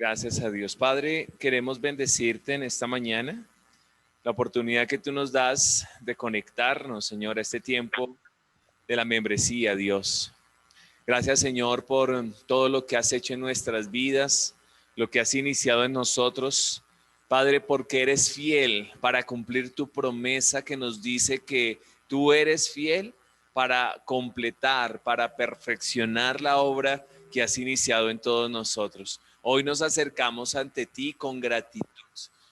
Gracias a Dios. Padre, queremos bendecirte en esta mañana, la oportunidad que tú nos das de conectarnos, Señor, a este tiempo de la membresía, Dios. Gracias, Señor, por todo lo que has hecho en nuestras vidas, lo que has iniciado en nosotros. Padre, porque eres fiel para cumplir tu promesa que nos dice que tú eres fiel para completar, para perfeccionar la obra que has iniciado en todos nosotros. Hoy nos acercamos ante ti con gratitud.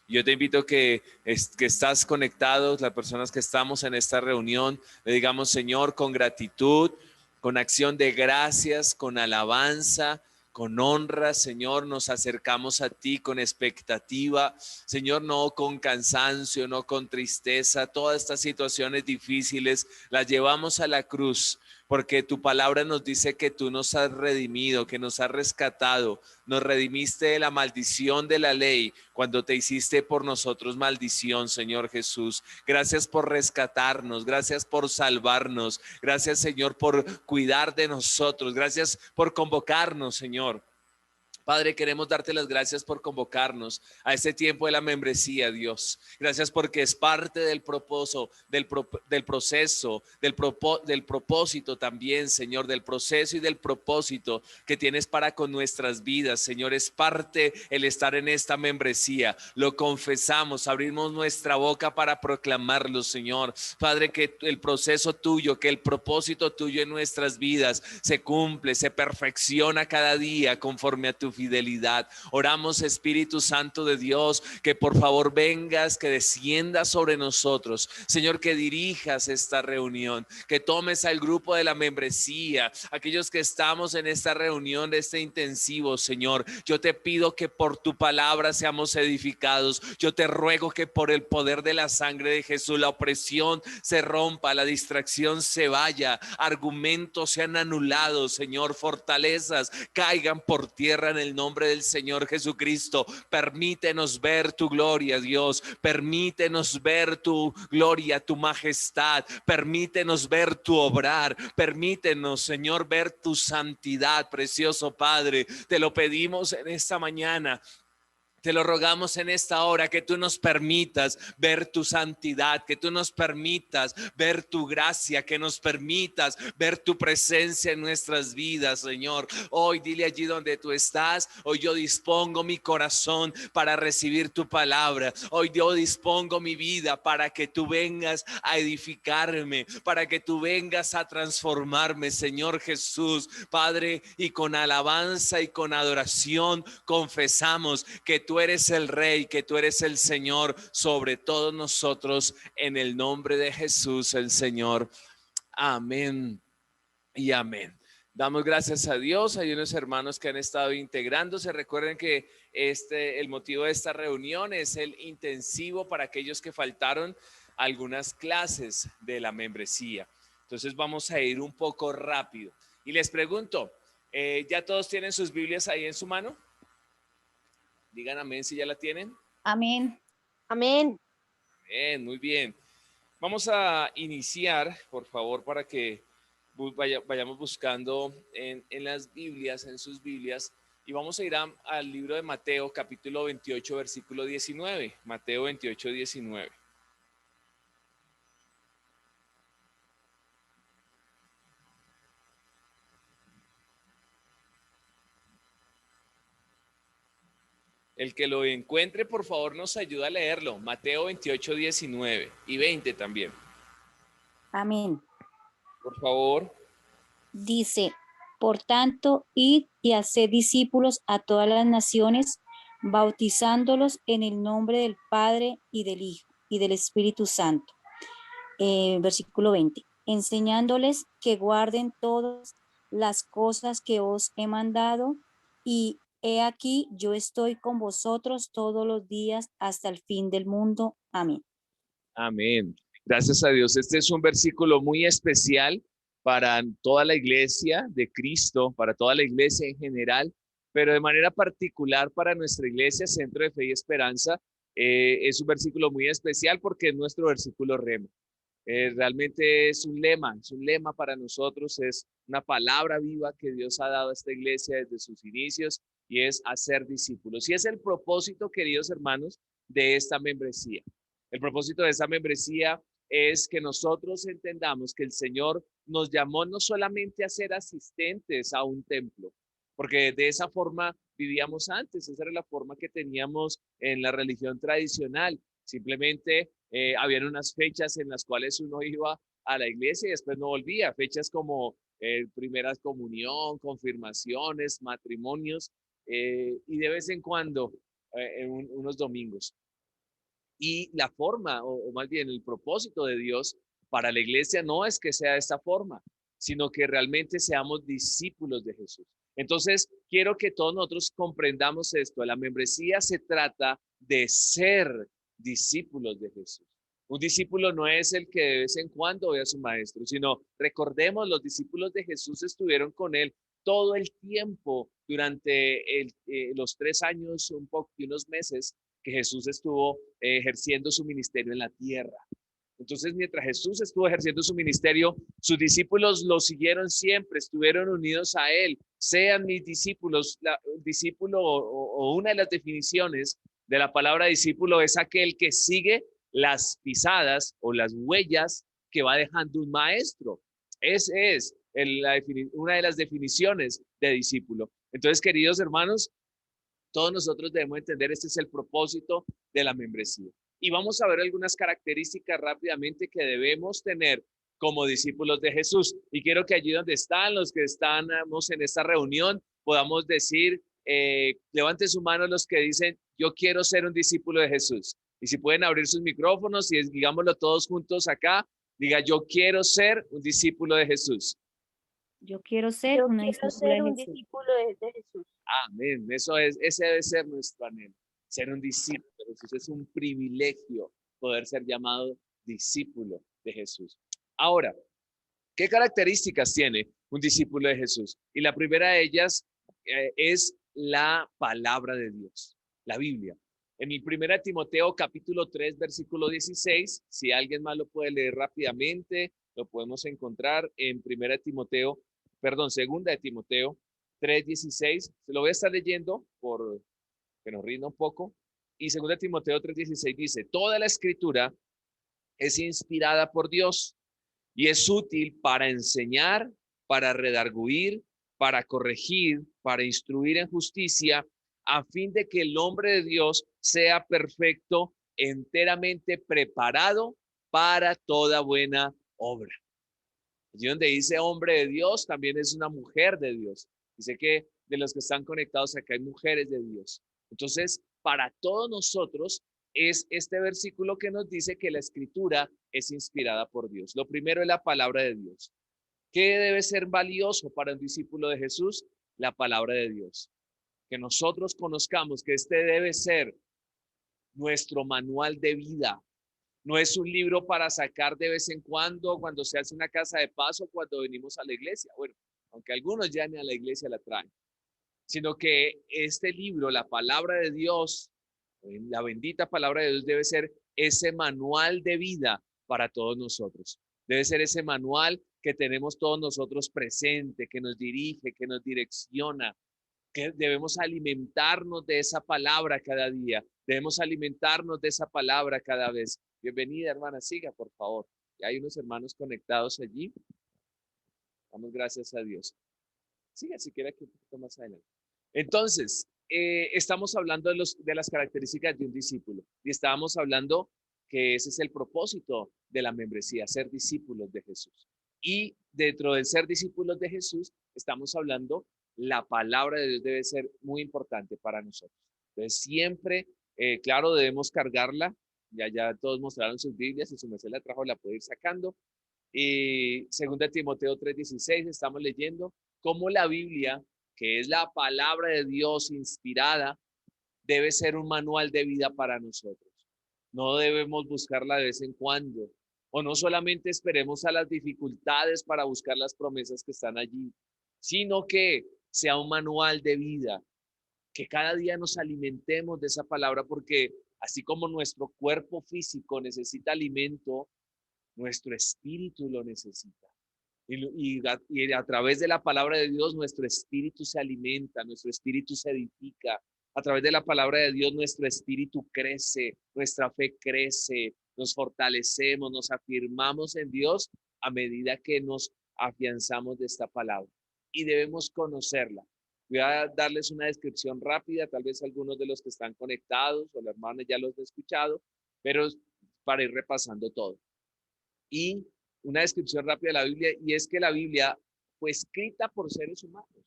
Yo te invito que estás conectados, las personas que estamos en esta reunión, le digamos, Señor, con gratitud, con acción de gracias, con alabanza, con honra, Señor, nos acercamos a ti con expectativa, Señor, no con cansancio, no con tristeza. Todas estas situaciones difíciles las llevamos a la cruz, porque tu palabra nos dice que tú nos has redimido, que nos has rescatado, nos redimiste de la maldición de la ley cuando te hiciste por nosotros maldición, Señor Jesús. Gracias por rescatarnos, gracias por salvarnos, gracias, Señor, por cuidar de nosotros, gracias por convocarnos, Señor. Padre, queremos darte las gracias por convocarnos a este tiempo de la membresía, Dios. Gracias porque es parte del propósito, del propósito también, Señor, del proceso y del propósito que tienes para con nuestras vidas, Señor. Es parte el estar en esta membresía. Lo confesamos, abrimos nuestra boca para proclamarlo, Señor. Padre, que el proceso tuyo, que el propósito tuyo en nuestras vidas se cumple, se perfecciona cada día conforme a tu fidelidad. Oramos, Espíritu Santo de Dios, que por favor vengas, que desciendas sobre nosotros, Señor, que dirijas esta reunión, que tomes al grupo de la membresía, aquellos que estamos en esta reunión de este intensivo, Señor. Yo te pido que por tu palabra seamos edificados. Yo te ruego que por el poder de la sangre de Jesús la opresión se rompa, la distracción se vaya, argumentos sean anulados, Señor, fortalezas caigan por tierra en el nombre del Señor Jesucristo. Permítenos ver tu gloria, Dios. Permítenos ver tu gloria, tu majestad. Permítenos ver tu obrar. Permítenos, Señor, ver tu santidad, precioso Padre. Te lo pedimos en esta mañana. Te lo rogamos en esta hora, que tú nos permitas ver tu santidad, que tú nos permitas ver tu gracia, que nos permitas ver tu presencia en nuestras vidas, Señor. Hoy dile allí donde tú estás, hoy yo dispongo mi corazón para recibir tu palabra. Hoy yo dispongo mi vida para que tú vengas a edificarme, para que tú vengas a transformarme, Señor Jesús. Padre, y con alabanza y con adoración confesamos que tú eres el Rey, que tú eres el Señor sobre todos nosotros, en el nombre de Jesús el Señor. Amén y amén. Damos gracias a Dios. Hay unos hermanos que han estado integrándose. Recuerden que el motivo de esta reunión es el intensivo para aquellos que faltaron algunas clases de la membresía. Entonces vamos a ir un poco rápido. Y les pregunto, ¿ya todos tienen sus Biblias ahí en su mano? Digan amén si ya la tienen. Amén. Amén. Bien, muy bien. Vamos a iniciar, por favor, para que vayamos buscando en las Biblias, en sus Biblias, y vamos a ir al libro de Mateo, capítulo 28, versículo 19. Mateo 28, 19. El que lo encuentre, por favor, nos ayuda a leerlo. Mateo 28, 19 y 20 también. Amén. Por favor. Dice, por tanto, id y haced discípulos a todas las naciones, bautizándolos en el nombre del Padre y del Hijo y del Espíritu Santo. Versículo 20. Enseñándoles que guarden todas las cosas que os he mandado, y he aquí, yo estoy con vosotros todos los días hasta el fin del mundo. Amén. Amén. Gracias a Dios. Este es un versículo muy especial para toda la iglesia de Cristo, para toda la iglesia en general, pero de manera particular para nuestra iglesia, Centro de Fe y Esperanza. Es un versículo muy especial porque es nuestro versículo rema. Realmente es un lema para nosotros, es una palabra viva que Dios ha dado a esta iglesia desde sus inicios y es hacer discípulos. Y es el propósito, queridos hermanos, de esta membresía. El propósito de esta membresía es que nosotros entendamos que el Señor nos llamó no solamente a ser asistentes a un templo, porque de esa forma vivíamos antes, esa era la forma que teníamos en la religión tradicional. Simplemente habían unas fechas en las cuales uno iba a la iglesia y después no volvía, fechas como primera comunión, confirmaciones, matrimonios y de vez en cuando unos domingos. Y la forma, o más bien el propósito de Dios para la iglesia no es que sea de esta forma, sino que realmente seamos discípulos de Jesús. Entonces, quiero que todos nosotros comprendamos esto. La membresía se trata de ser discípulos de Jesús. Un discípulo no es el que de vez en cuando ve a su maestro, sino recordemos, los discípulos de Jesús estuvieron con él todo el tiempo durante los 3 años, un poco y unos meses que Jesús estuvo ejerciendo su ministerio en la tierra. Entonces, mientras Jesús estuvo ejerciendo su ministerio, sus discípulos lo siguieron siempre, estuvieron unidos a él. Sean mis discípulos. Discípulo o una de las definiciones de la palabra discípulo es aquel que sigue las pisadas o las huellas que va dejando un maestro. Ese es una de las definiciones de discípulo. Entonces, queridos hermanos, todos nosotros debemos entender, este es el propósito de la membresía. Y vamos a ver algunas características rápidamente que debemos tener como discípulos de Jesús. Y quiero que allí donde están los que estamos en esta reunión, podamos decir, levanten su mano los que dicen, yo quiero ser un discípulo de Jesús. Y si pueden abrir sus micrófonos y digámoslo todos juntos acá, diga, yo quiero ser un discípulo de Jesús. Yo quiero ser Yo una quiero discípula ser de un Jesús. discípulo de Jesús. Amén. Ese debe ser nuestro anhelo, ser un discípulo de Jesús. Es un privilegio poder ser llamado discípulo de Jesús. Ahora, ¿qué características tiene un discípulo de Jesús? Y la primera de ellas es la palabra de Dios, la Biblia. En el 1 Timoteo capítulo 3, versículo 16, si alguien más lo puede leer rápidamente, lo podemos encontrar en 2 de Timoteo 3:16. Se lo voy a estar leyendo por que nos rinda un poco. Y 2 de Timoteo 3:16 dice, toda la escritura es inspirada por Dios y es útil para enseñar, para redarguir, para corregir, para instruir en justicia, a fin de que el hombre de Dios sea perfecto, enteramente preparado para toda buena obra. Allí donde dice hombre de Dios, también es una mujer de Dios. Dice que de los que están conectados acá hay mujeres de Dios. Entonces, para todos nosotros es este versículo que nos dice que la escritura es inspirada por Dios. Lo primero es la palabra de Dios. ¿Qué debe ser valioso para un discípulo de Jesús? La palabra de Dios. Que nosotros conozcamos que este debe ser nuestro manual de vida. No es un libro para sacar de vez en cuando se hace una casa de paso, cuando venimos a la iglesia. Bueno, aunque algunos ya ni a la iglesia la traen, sino que este libro, la palabra de Dios, la bendita palabra de Dios debe ser ese manual de vida para todos nosotros. Debe ser ese manual que tenemos todos nosotros presente, que nos dirige, que nos direcciona, que debemos alimentarnos de esa palabra cada día, debemos alimentarnos de esa palabra cada vez. Bienvenida, hermana, siga, por favor. Hay unos hermanos conectados allí. Damos gracias a Dios. Siga si quiere aquí un poquito más adelante. Entonces, estamos hablando de las características de un discípulo y estábamos hablando que ese es el propósito de la membresía, ser discípulos de Jesús. Y dentro del ser discípulos de Jesús, estamos hablando, la palabra de Dios debe ser muy importante para nosotros. Entonces, siempre, claro, debemos cargarla. Ya todos mostraron sus Biblias, si su merced la trajo, la puede ir sacando. Y 2 Timoteo 3:16, estamos leyendo cómo la Biblia, que es la palabra de Dios inspirada, debe ser un manual de vida para nosotros. No debemos buscarla de vez en cuando, o no solamente esperemos a las dificultades para buscar las promesas que están allí, sino que sea un manual de vida, que cada día nos alimentemos de esa palabra, porque así como nuestro cuerpo físico necesita alimento, nuestro espíritu lo necesita. Y a través de la palabra de Dios, nuestro espíritu se alimenta, nuestro espíritu se edifica. A través de la palabra de Dios, nuestro espíritu crece, nuestra fe crece, nos fortalecemos, nos afirmamos en Dios a medida que nos afianzamos de esta palabra. Y debemos conocerla. Voy a darles una descripción rápida, tal vez algunos de los que están conectados o la hermana ya los han escuchado, pero para ir repasando todo. Y una descripción rápida de la Biblia, y es que la Biblia fue escrita por seres humanos,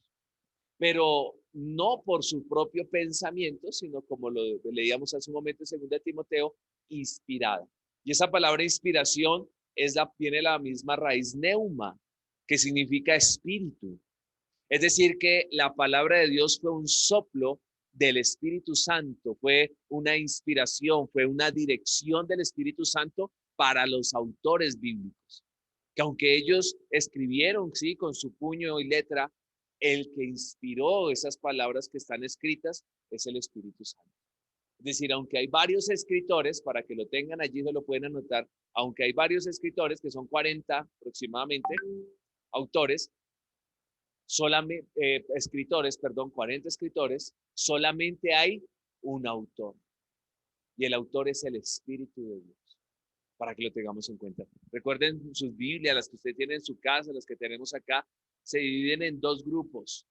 pero no por su propio pensamiento, sino como lo leíamos hace un momento en 2 Timoteo, inspirada. Y esa palabra inspiración tiene la misma raíz neuma, que significa espíritu. Es decir, que la palabra de Dios fue un soplo del Espíritu Santo, fue una inspiración, fue una dirección del Espíritu Santo para los autores bíblicos. Que aunque ellos escribieron, sí, con su puño y letra, el que inspiró esas palabras que están escritas es el Espíritu Santo. Es decir, aunque hay varios escritores, para que lo tengan allí, se lo pueden anotar, aunque hay varios escritores, que son 40 aproximadamente, autores, escritores, perdón, 40 escritores, solamente hay un autor. Y el autor es el Espíritu de Dios, para que lo tengamos en cuenta. Recuerden sus Biblias, las que usted tiene en su casa, las que tenemos acá, se dividen en dos grupos,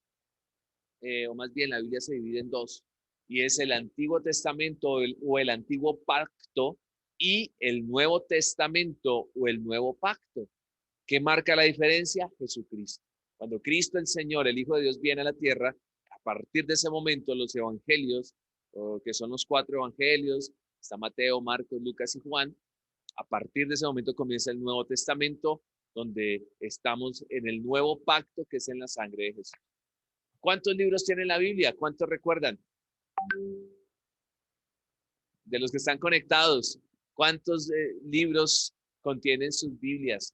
o más bien la Biblia se divide en dos, y es el Antiguo Testamento o el Antiguo Pacto y el Nuevo Testamento o el Nuevo Pacto. ¿Qué marca la diferencia? Jesucristo. Cuando Cristo el Señor, el Hijo de Dios, viene a la tierra, a partir de ese momento los evangelios, que son los 4 evangelios, está Mateo, Marcos, Lucas y Juan, a partir de ese momento comienza el Nuevo Testamento, donde estamos en el nuevo pacto que es en la sangre de Jesús. ¿Cuántos libros tiene la Biblia? ¿Cuántos recuerdan? De los que están conectados, ¿cuántos libros contienen sus Biblias?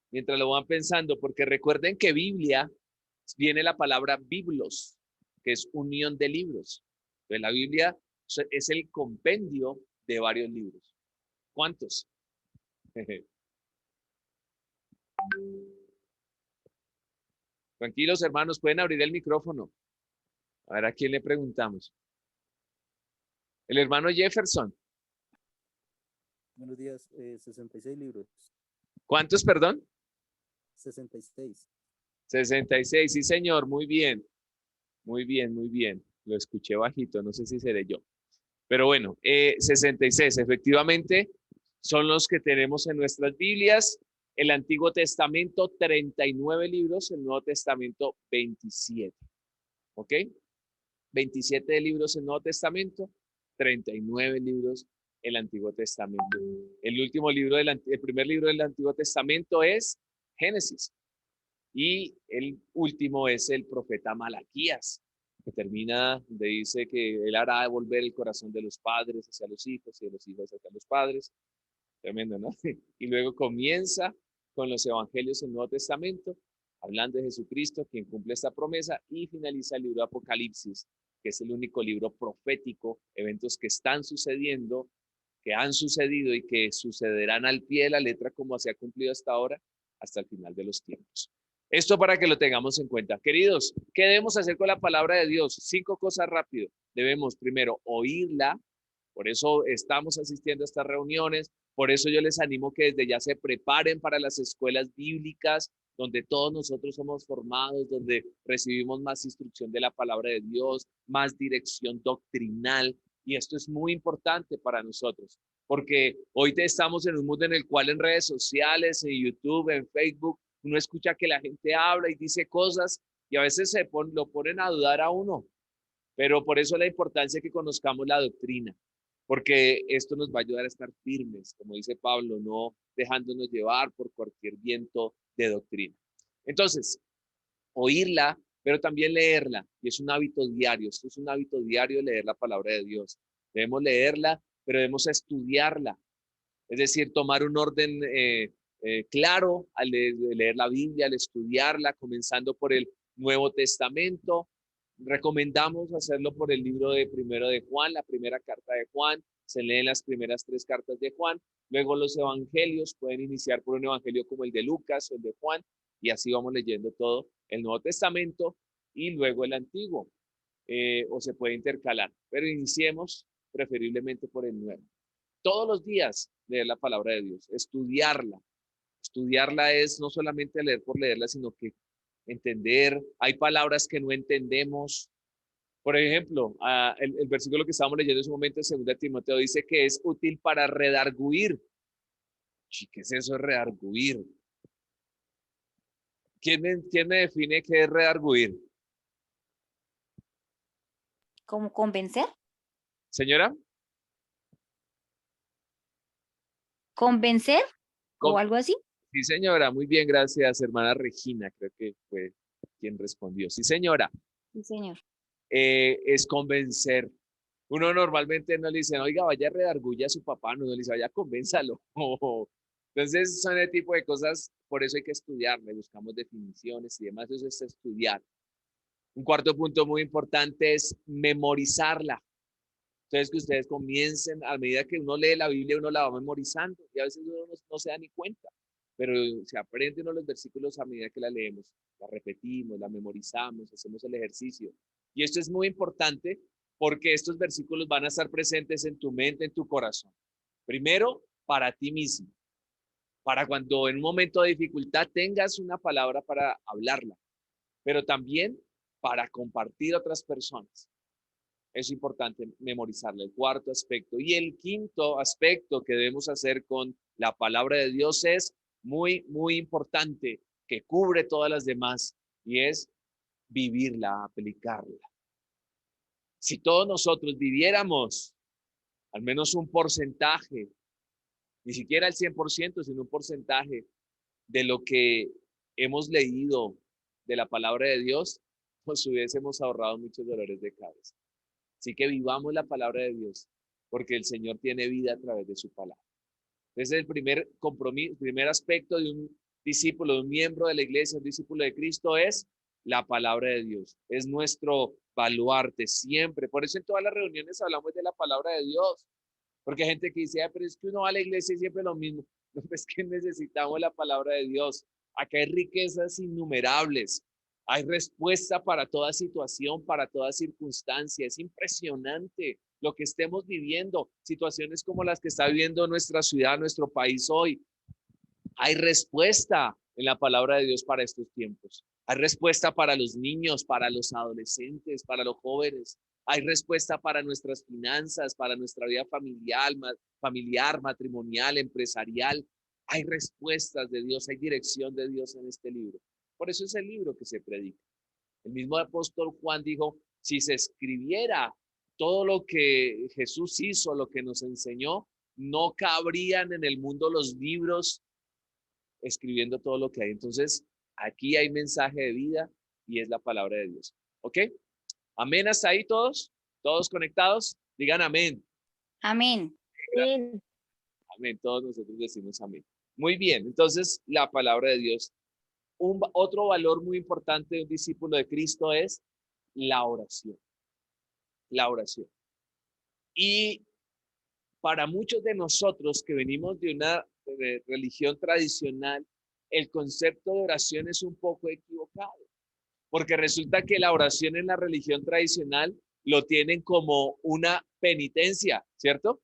Mientras lo van pensando, porque recuerden que Biblia viene la palabra biblos, que es unión de libros. Entonces la Biblia es el compendio de varios libros. ¿Cuántos? Tranquilos, hermanos, pueden abrir el micrófono. A ver a quién le preguntamos. El hermano Jefferson. Buenos días, 66 libros. ¿Cuántos, perdón? 66. 66, sí, señor, muy bien. Muy bien, muy bien. Lo escuché bajito, no sé si seré yo. Pero bueno, 66, efectivamente, son los que tenemos en nuestras Biblias. El Antiguo Testamento, 39 libros, el Nuevo Testamento, 27. ¿Ok? 27 libros en el Nuevo Testamento, 39 libros el Antiguo Testamento. El último libro, el primer libro del Antiguo Testamento es Génesis. Y el último es el profeta Malaquías, que termina donde dice que él hará volver el corazón de los padres hacia los hijos y de los hijos hacia los padres. Tremendo, ¿no? Y luego comienza con los evangelios en el Nuevo Testamento, hablando de Jesucristo, quien cumple esta promesa, y finaliza el libro de Apocalipsis, que es el único libro profético, eventos que están sucediendo, que han sucedido y que sucederán al pie de la letra como se ha cumplido hasta ahora, hasta el final de los tiempos. Esto para que lo tengamos en cuenta. Queridos, ¿qué debemos hacer con la palabra de Dios? 5 cosas rápido. Debemos primero oírla, por eso estamos asistiendo a estas reuniones, por eso yo les animo que desde ya se preparen para las escuelas bíblicas, donde todos nosotros somos formados, donde recibimos más instrucción de la palabra de Dios, más dirección doctrinal, y esto es muy importante para nosotros, porque hoy estamos en un mundo en el cual en redes sociales, en YouTube, en Facebook, uno escucha que la gente habla y dice cosas y a veces lo ponen a dudar a uno, pero por eso la importancia de que conozcamos la doctrina, porque esto nos va a ayudar a estar firmes, como dice Pablo, no dejándonos llevar por cualquier viento de doctrina. Entonces, oírla, pero también leerla, y es un hábito diario, esto es un hábito diario leer la palabra de Dios. Debemos leerla, pero debemos estudiarla, es decir, tomar un orden claro al leer la Biblia, al estudiarla, comenzando por el Nuevo Testamento. Recomendamos hacerlo por el libro de Primero de Juan, la primera carta de Juan, se leen las primeras 3 cartas de Juan, luego los evangelios, pueden iniciar por un evangelio como el de Lucas o el de Juan, y así vamos leyendo todo el Nuevo Testamento y luego el Antiguo, o se puede intercalar, pero iniciemos preferiblemente por el Nuevo. Todos los días leer la palabra de Dios, estudiarla. Estudiarla es no solamente leer por leerla, sino que entender. Hay palabras que no entendemos. Por ejemplo, el versículo que estábamos leyendo en su momento en 2 Timoteo dice que es útil para redarguir. ¿Qué es eso de redarguir? ¿Quién me define qué es redarguir? ¿Cómo convencer? Señora, ¿Convencer o algo así? sí, señora, muy bien, gracias, hermana Regina, creo que fue quien respondió. Sí, señora, Sí, señor. es convencer. Uno normalmente no le dice, oiga, vaya a redarguya a su papá, no le dice, vaya, convénzalo. Entonces, son el tipo de cosas, por eso hay que estudiarle, buscamos definiciones y demás, eso es estudiar. Un cuarto punto muy importante es memorizarla. Entonces, que ustedes comiencen, a medida que uno lee la Biblia, uno la va memorizando y a veces uno no se da ni cuenta, pero se aprende uno los versículos a medida que la leemos, la repetimos, la memorizamos, hacemos el ejercicio. Y esto es muy importante porque estos versículos van a estar presentes en tu mente, en tu corazón. Primero, para ti mismo, para cuando en un momento de dificultad tengas una palabra para hablarla, pero también para compartir a otras personas. Es importante memorizarla, el cuarto aspecto. Y el quinto aspecto que debemos hacer con la palabra de Dios es muy, muy importante, que cubre todas las demás, y es vivirla, aplicarla. Si todos nosotros viviéramos al menos un porcentaje, ni siquiera el 100%, sino un porcentaje de lo que hemos leído de la palabra de Dios, pues hubiésemos ahorrado muchos dolores de cabeza. Así que vivamos la palabra de Dios, porque el Señor tiene vida a través de su palabra. Ese es el primer compromiso, primer aspecto de un discípulo, de un miembro de la iglesia, un discípulo de Cristo, es la palabra de Dios. Es nuestro baluarte siempre. Por eso en todas las reuniones hablamos de la palabra de Dios. Porque hay gente que dice, pero es que uno va a la iglesia y siempre lo mismo. No, es que necesitamos la palabra de Dios. Acá hay riquezas innumerables. Hay respuesta para toda situación, para toda circunstancia. Es impresionante lo que estemos viviendo. Situaciones como las que está viviendo nuestra ciudad, nuestro país hoy. Hay respuesta en la palabra de Dios para estos tiempos. Hay respuesta para los niños, para los adolescentes, para los jóvenes. Hay respuesta para nuestras finanzas, para nuestra vida familiar, matrimonial, empresarial. Hay respuestas de Dios, hay dirección de Dios en este libro. Por eso es el libro que se predica. El mismo apóstol Juan dijo, si se escribiera todo lo que Jesús hizo, lo que nos enseñó, no cabrían en el mundo los libros escribiendo todo lo que hay. Entonces, aquí hay mensaje de vida y es la palabra de Dios. ¿Ok? Amén hasta ahí todos. ¿Todos conectados? Digan amén. Amén. Amén. Todos nosotros decimos amén. Muy bien. Entonces, la palabra de Dios. Otro valor muy importante de un discípulo de Cristo es la oración. La oración. Y para muchos de nosotros que venimos de una religión tradicional, el concepto de oración es un poco equivocado, porque resulta que la oración en la religión tradicional lo tienen como una penitencia, ¿cierto?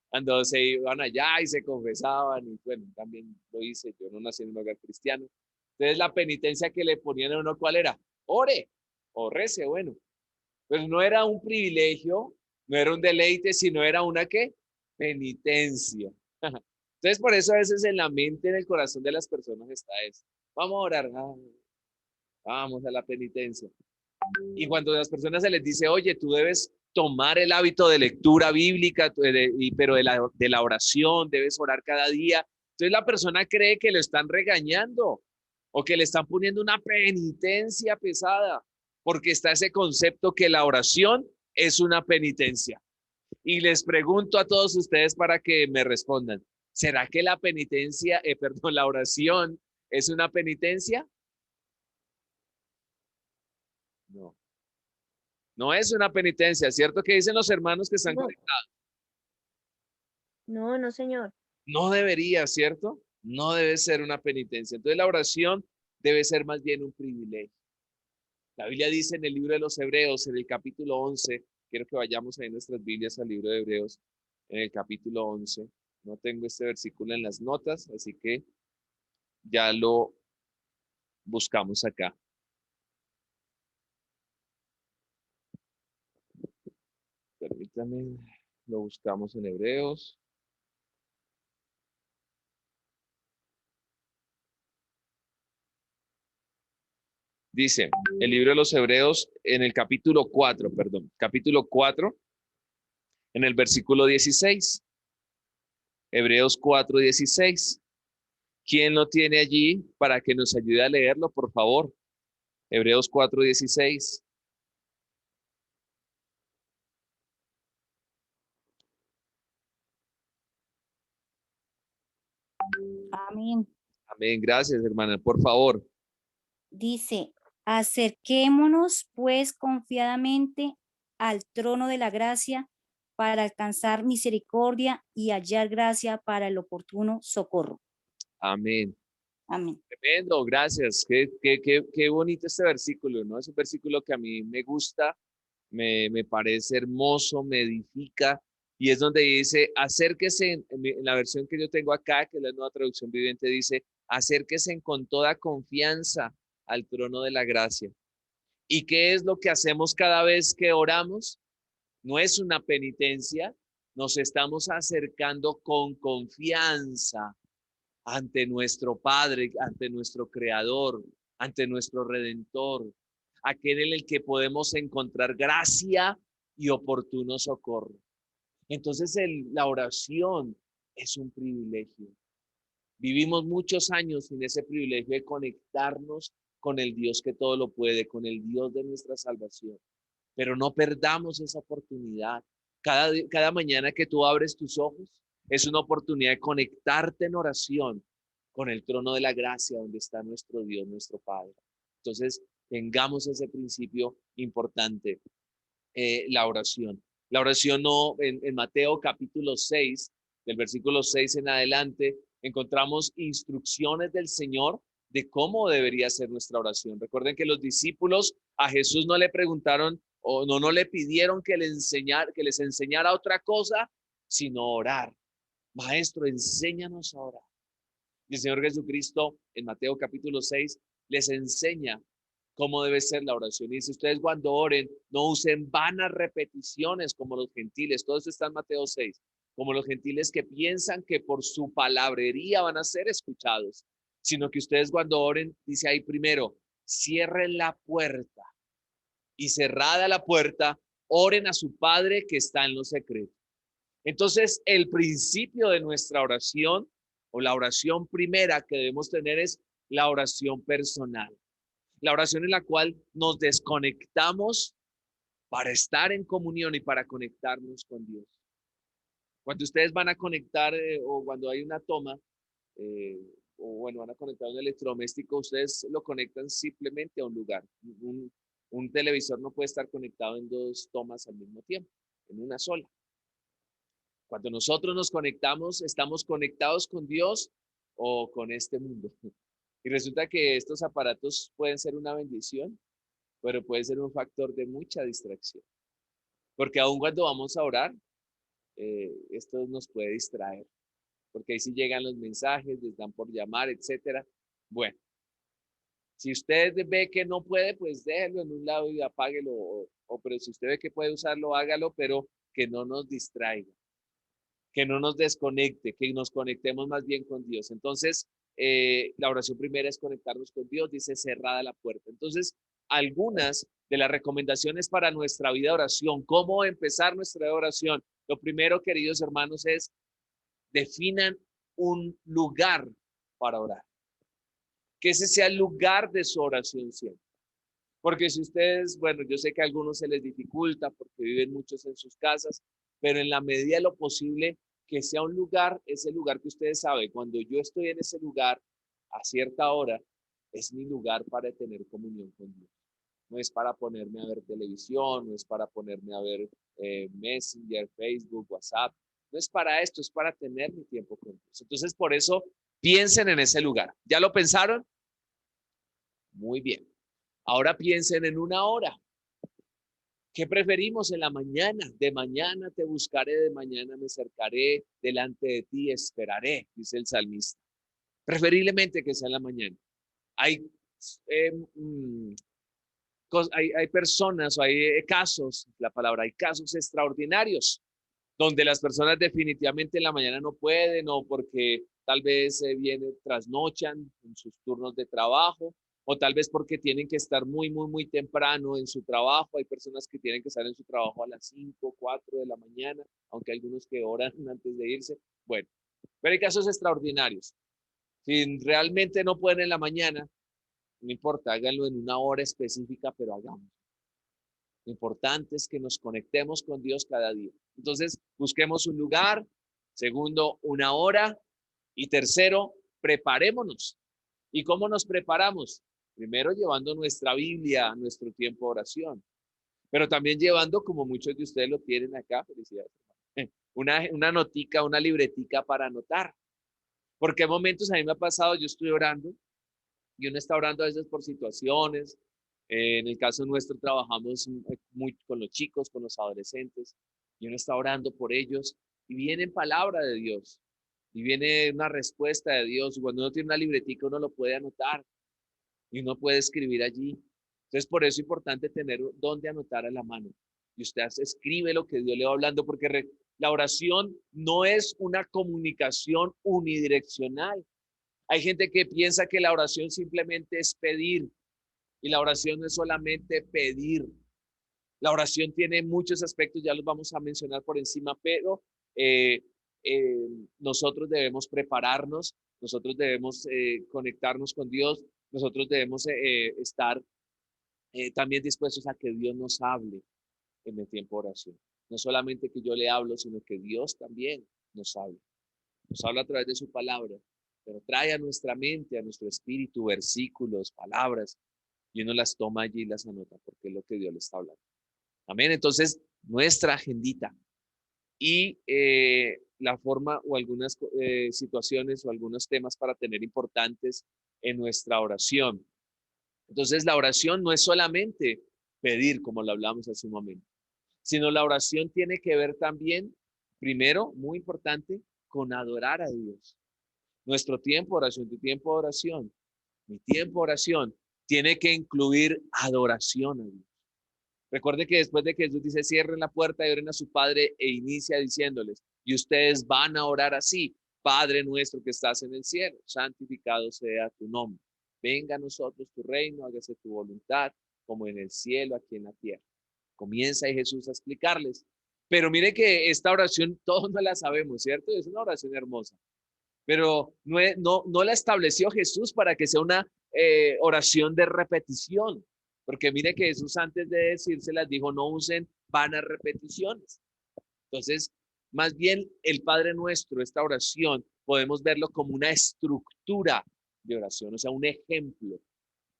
Cuando se iban allá y se confesaban, y bueno, también lo hice, yo no nací en un hogar cristiano. Entonces la penitencia que le ponían a uno, ¿cuál era? Ore o rece, bueno. Pero no era un privilegio, no era un deleite, sino era una ¿qué? Penitencia. Entonces, por eso a veces en la mente, en el corazón de las personas está eso. Vamos a orar, vamos a la penitencia. Y cuando a las personas se les dice, oye, tú debes tomar el hábito de lectura bíblica, pero de la oración, debes orar cada día. Entonces la persona cree que lo están regañando o que le están poniendo una penitencia pesada, porque está ese concepto que la oración es una penitencia. Y les pregunto a todos ustedes para que me respondan, ¿será que la penitencia, perdón, la oración es una penitencia? No, no es una penitencia, ¿cierto? Que dicen los hermanos que están conectados. No, no, señor. No debería, ¿cierto? No debe ser una penitencia. Entonces la oración debe ser más bien un privilegio. La Biblia dice en el libro de los Hebreos, en el capítulo 11, quiero que vayamos ahí en nuestras Biblias al libro de Hebreos, en el capítulo 11. No tengo este versículo en las notas, así que ya lo buscamos acá. Permítanme, lo buscamos en Hebreos. Dice el libro de los Hebreos en el capítulo 4, perdón, capítulo 4, en el versículo 16. Hebreos 4:16. ¿Quién lo tiene allí para que nos ayude a leerlo, por favor? Hebreos 4:16. Amén. Amén. Gracias, hermana. Por favor. Dice, acerquémonos pues confiadamente al trono de la gracia para alcanzar misericordia y hallar gracia para el oportuno socorro. Amén. Amén. Tremendo. Gracias. Qué bonito este versículo, ¿no? Es un versículo que a mí me gusta, me parece hermoso, me edifica. Y es donde dice, acérquese, en la versión que yo tengo acá, que es la nueva traducción viviente, dice, acérquese con toda confianza al trono de la gracia. ¿Y qué es lo que hacemos cada vez que oramos? No es una penitencia, nos estamos acercando con confianza ante nuestro Padre, ante nuestro Creador, ante nuestro Redentor, aquel en el que podemos encontrar gracia y oportuno socorro. Entonces la oración es un privilegio. Vivimos muchos años sin ese privilegio de conectarnos con el Dios que todo lo puede, con el Dios de nuestra salvación. Pero no perdamos esa oportunidad. Cada mañana que tú abres tus ojos es una oportunidad de conectarte en oración con el trono de la gracia donde está nuestro Dios, nuestro Padre. Entonces, tengamos ese principio importante, la oración. La oración no, en Mateo capítulo 6, del versículo 6 en adelante, encontramos instrucciones del Señor de cómo debería ser nuestra oración. Recuerden que los discípulos a Jesús no le preguntaron o no le pidieron que les enseñara otra cosa, sino orar. Maestro, enséñanos a orar. Y el Señor Jesucristo en Mateo capítulo 6 les enseña cómo debe ser la oración. Y dice, ustedes cuando oren, no usen vanas repeticiones como los gentiles. Todo eso está en Mateo 6. Como los gentiles que piensan que por su palabrería van a ser escuchados. Sino que ustedes cuando oren, dice ahí primero, cierren la puerta. Y cerrada la puerta, oren a su Padre que está en lo secreto. Entonces, el principio de nuestra oración o la oración primera que debemos tener es la oración personal. La oración en la cual nos desconectamos para estar en comunión y para conectarnos con Dios. Cuando ustedes van a conectar o cuando hay una toma, eh, o bueno, van a conectar un electrodoméstico, ustedes lo conectan simplemente a un lugar. Un televisor no puede estar conectado en dos tomas al mismo tiempo, en una sola. Cuando nosotros nos conectamos, ¿estamos conectados con Dios o con este mundo? Y resulta que estos aparatos pueden ser una bendición, pero puede ser un factor de mucha distracción. Porque aun cuando vamos a orar, esto nos puede distraer. Porque ahí sí llegan los mensajes, les dan por llamar, etcétera. Bueno, si usted ve que no puede, pues déjelo en un lado y apáguelo. Pero si usted ve que puede usarlo, hágalo, pero que no nos distraiga, que no nos desconecte, que nos conectemos más bien con Dios. Entonces, la oración primera es conectarnos con Dios, dice cerrada la puerta. Entonces, algunas de las recomendaciones para nuestra vida de oración, cómo empezar nuestra oración. Lo primero, queridos hermanos, es definan un lugar para orar. Que ese sea el lugar de su oración siempre. Porque si ustedes, bueno, yo sé que a algunos se les dificulta porque viven muchos en sus casas, pero en la medida de lo posible, que sea un lugar, ese lugar que ustedes saben, cuando yo estoy en ese lugar a cierta hora, es mi lugar para tener comunión con Dios. No es para ponerme a ver televisión, no es para ponerme a ver Messenger, Facebook, WhatsApp. No es para esto, es para tener mi tiempo con Dios. Entonces, por eso, piensen en ese lugar. ¿Ya lo pensaron? Muy bien. Ahora piensen en una hora. ¿Qué preferimos en la mañana? De mañana te buscaré, de mañana me acercaré, delante de ti esperaré, dice el salmista. Preferiblemente que sea en la mañana. Hay, eh, mm, hay personas, hay casos, la palabra, hay casos extraordinarios donde las personas definitivamente en la mañana no pueden o porque tal vez vienen, trasnochan en sus turnos de trabajo o tal vez porque tienen que estar muy temprano en su trabajo. Hay personas que tienen que estar en su trabajo a las 5, 4 de la mañana, aunque hay algunos que oran antes de irse. Bueno, pero hay casos extraordinarios. Si realmente no pueden en la mañana, no importa, háganlo en una hora específica, pero hagamos. Lo importante es que nos conectemos con Dios cada día. Entonces, busquemos un lugar. Segundo, una hora. Y tercero, preparémonos. ¿Y cómo nos preparamos? Primero, llevando nuestra Biblia a nuestro tiempo de oración. Pero también llevando, como muchos de ustedes lo tienen acá, felicidades, una notica, una libretica para anotar. Porque en momentos a mí me ha pasado, yo estoy orando y uno está orando a veces por situaciones. En el caso nuestro trabajamos muy con los chicos, con los adolescentes, y uno está orando por ellos y viene palabra de Dios y viene una respuesta de Dios. Cuando uno tiene una libretica uno lo puede anotar y uno puede escribir allí. Entonces por eso es importante tener donde anotar a la mano. Y usted escribe lo que Dios le va hablando porque la oración no es una comunicación unidireccional. Hay gente que piensa que la oración simplemente es pedir y la oración no es solamente pedir. La oración tiene muchos aspectos, ya los vamos a mencionar por encima, pero eh, eh, nosotros debemos prepararnos, nosotros debemos conectarnos con Dios, nosotros debemos estar también dispuestos a que Dios nos hable en el tiempo de oración. No solamente que yo le hablo, sino que Dios también nos habla. Nos habla a través de su palabra, pero trae a nuestra mente, a nuestro espíritu, versículos, palabras, y uno las toma allí y las anota, porque es lo que Dios le está hablando. Amén. Entonces, nuestra agendita y la forma o algunas situaciones o algunos temas para tener importantes en nuestra oración. Entonces, la oración no es solamente pedir, como lo hablamos hace un momento, sino la oración tiene que ver también, primero, muy importante, con adorar a Dios. Nuestro tiempo de oración, tu tiempo de oración, mi tiempo de oración, tiene que incluir adoración a Dios. Recuerde que después de que Jesús dice, cierren la puerta y oren a su Padre e inicia diciéndoles, y ustedes van a orar así, Padre nuestro que estás en el cielo, santificado sea tu nombre. Venga a nosotros tu reino, hágase tu voluntad, como en el cielo, aquí en la tierra. Comienza ahí Jesús a explicarles. Pero mire que esta oración todos no la sabemos, ¿cierto? Es una oración hermosa. Pero no la estableció Jesús para que sea una oración de repetición. Porque mire que Jesús antes de decírselas dijo, no usen vanas repeticiones. Entonces, más bien el Padre Nuestro, esta oración, podemos verlo como una estructura de oración, o sea, un ejemplo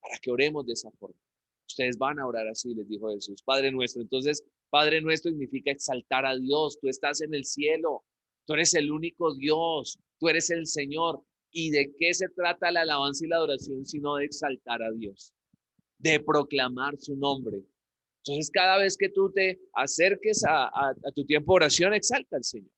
para que oremos de esa forma. Ustedes van a orar así, les dijo Jesús, Padre Nuestro. Entonces, Padre Nuestro significa exaltar a Dios. Tú estás en el cielo, tú eres el único Dios, tú eres el Señor. ¿Y de qué se trata la alabanza y la adoración sino de exaltar a Dios? De proclamar su nombre. Entonces, cada vez que tú te acerques a tu tiempo de oración, exalta al Señor.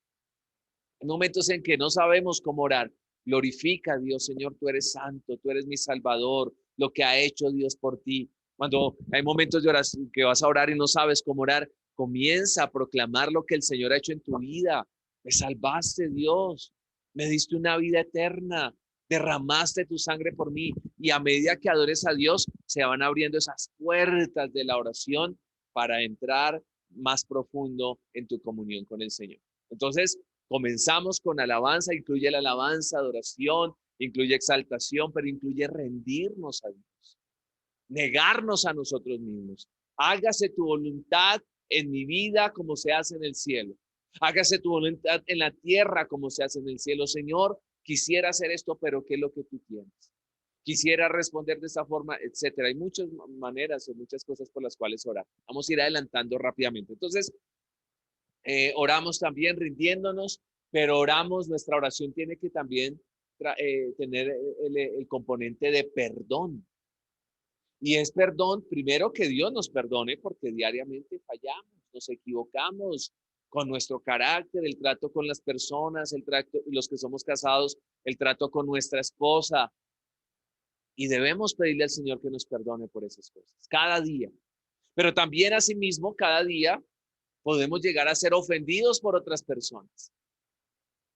En momentos en que no sabemos cómo orar, glorifica a Dios, Señor, tú eres santo, tú eres mi Salvador, lo que ha hecho Dios por ti. Cuando hay momentos de oración que vas a orar y no sabes cómo orar, comienza a proclamar lo que el Señor ha hecho en tu vida. Me salvaste, Dios, me diste una vida eterna, derramaste tu sangre por mí. Y a medida que adores a Dios, se van abriendo esas puertas de la oración para entrar más profundo en tu comunión con el Señor. Entonces, comenzamos con alabanza, incluye la alabanza, adoración, incluye exaltación, pero incluye rendirnos a Dios, negarnos a nosotros mismos. Hágase tu voluntad en mi vida como se hace en el cielo. Hágase tu voluntad en la tierra como se hace en el cielo. Señor, quisiera hacer esto, pero ¿qué es lo que tú tienes? Quisiera responder de esa forma, etcétera. Hay muchas maneras o muchas cosas por las cuales orar. Vamos a ir adelantando rápidamente. Entonces, oramos también rindiéndonos pero oramos, nuestra oración tiene que también tener el componente de perdón. Y es perdón, primero que Dios nos perdone porque diariamente fallamos, nos equivocamos con nuestro carácter, el trato con las personas, el trato, los que somos casados, el trato con nuestra esposa. Y debemos pedirle al Señor que nos perdone por esas cosas, cada día. Pero también asimismo, cada día podemos llegar a ser ofendidos por otras personas,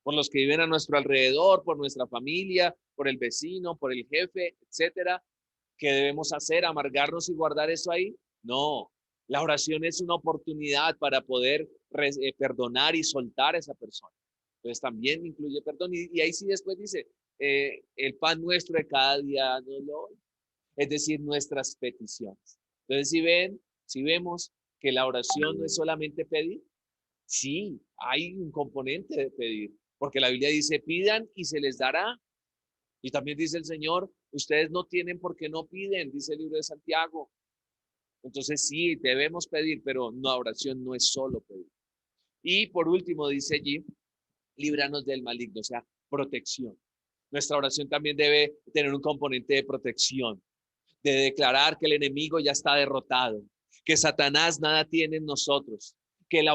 por los que viven a nuestro alrededor, por nuestra familia, por el vecino, por el jefe, etcétera. ¿Qué debemos hacer? ¿Amargarnos y guardar eso ahí? No. La oración es una oportunidad para poder perdonar y soltar a esa persona. Entonces también incluye perdón. Y ahí sí después dice, el pan nuestro de cada día nos lo doy. Es decir, nuestras peticiones. Entonces, si vemos que la oración no es solamente pedir, sí, hay un componente de pedir, porque la Biblia dice, pidan y se les dará. Y también dice el Señor, ustedes no tienen porque no piden, dice el libro de Santiago. Entonces sí, debemos pedir, pero la oración no es solo pedir. Y por último dice allí, líbranos del maligno, o sea, protección. Nuestra oración también debe tener un componente de protección, de declarar que el enemigo ya está derrotado, que Satanás nada tiene en nosotros, que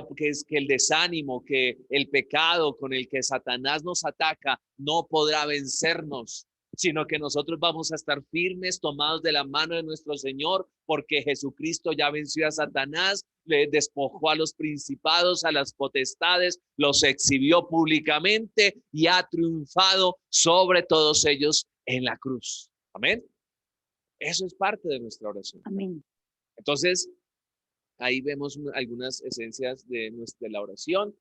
el desánimo, que el pecado con el que Satanás nos ataca no podrá vencernos, sino que nosotros vamos a estar firmes, tomados de la mano de nuestro Señor, porque Jesucristo ya venció a Satanás, le despojó a los principados, a las potestades, los exhibió públicamente y ha triunfado sobre todos ellos en la cruz. Amén. Eso es parte de nuestra oración. Amén. Entonces, ahí vemos algunas esencias de la oración,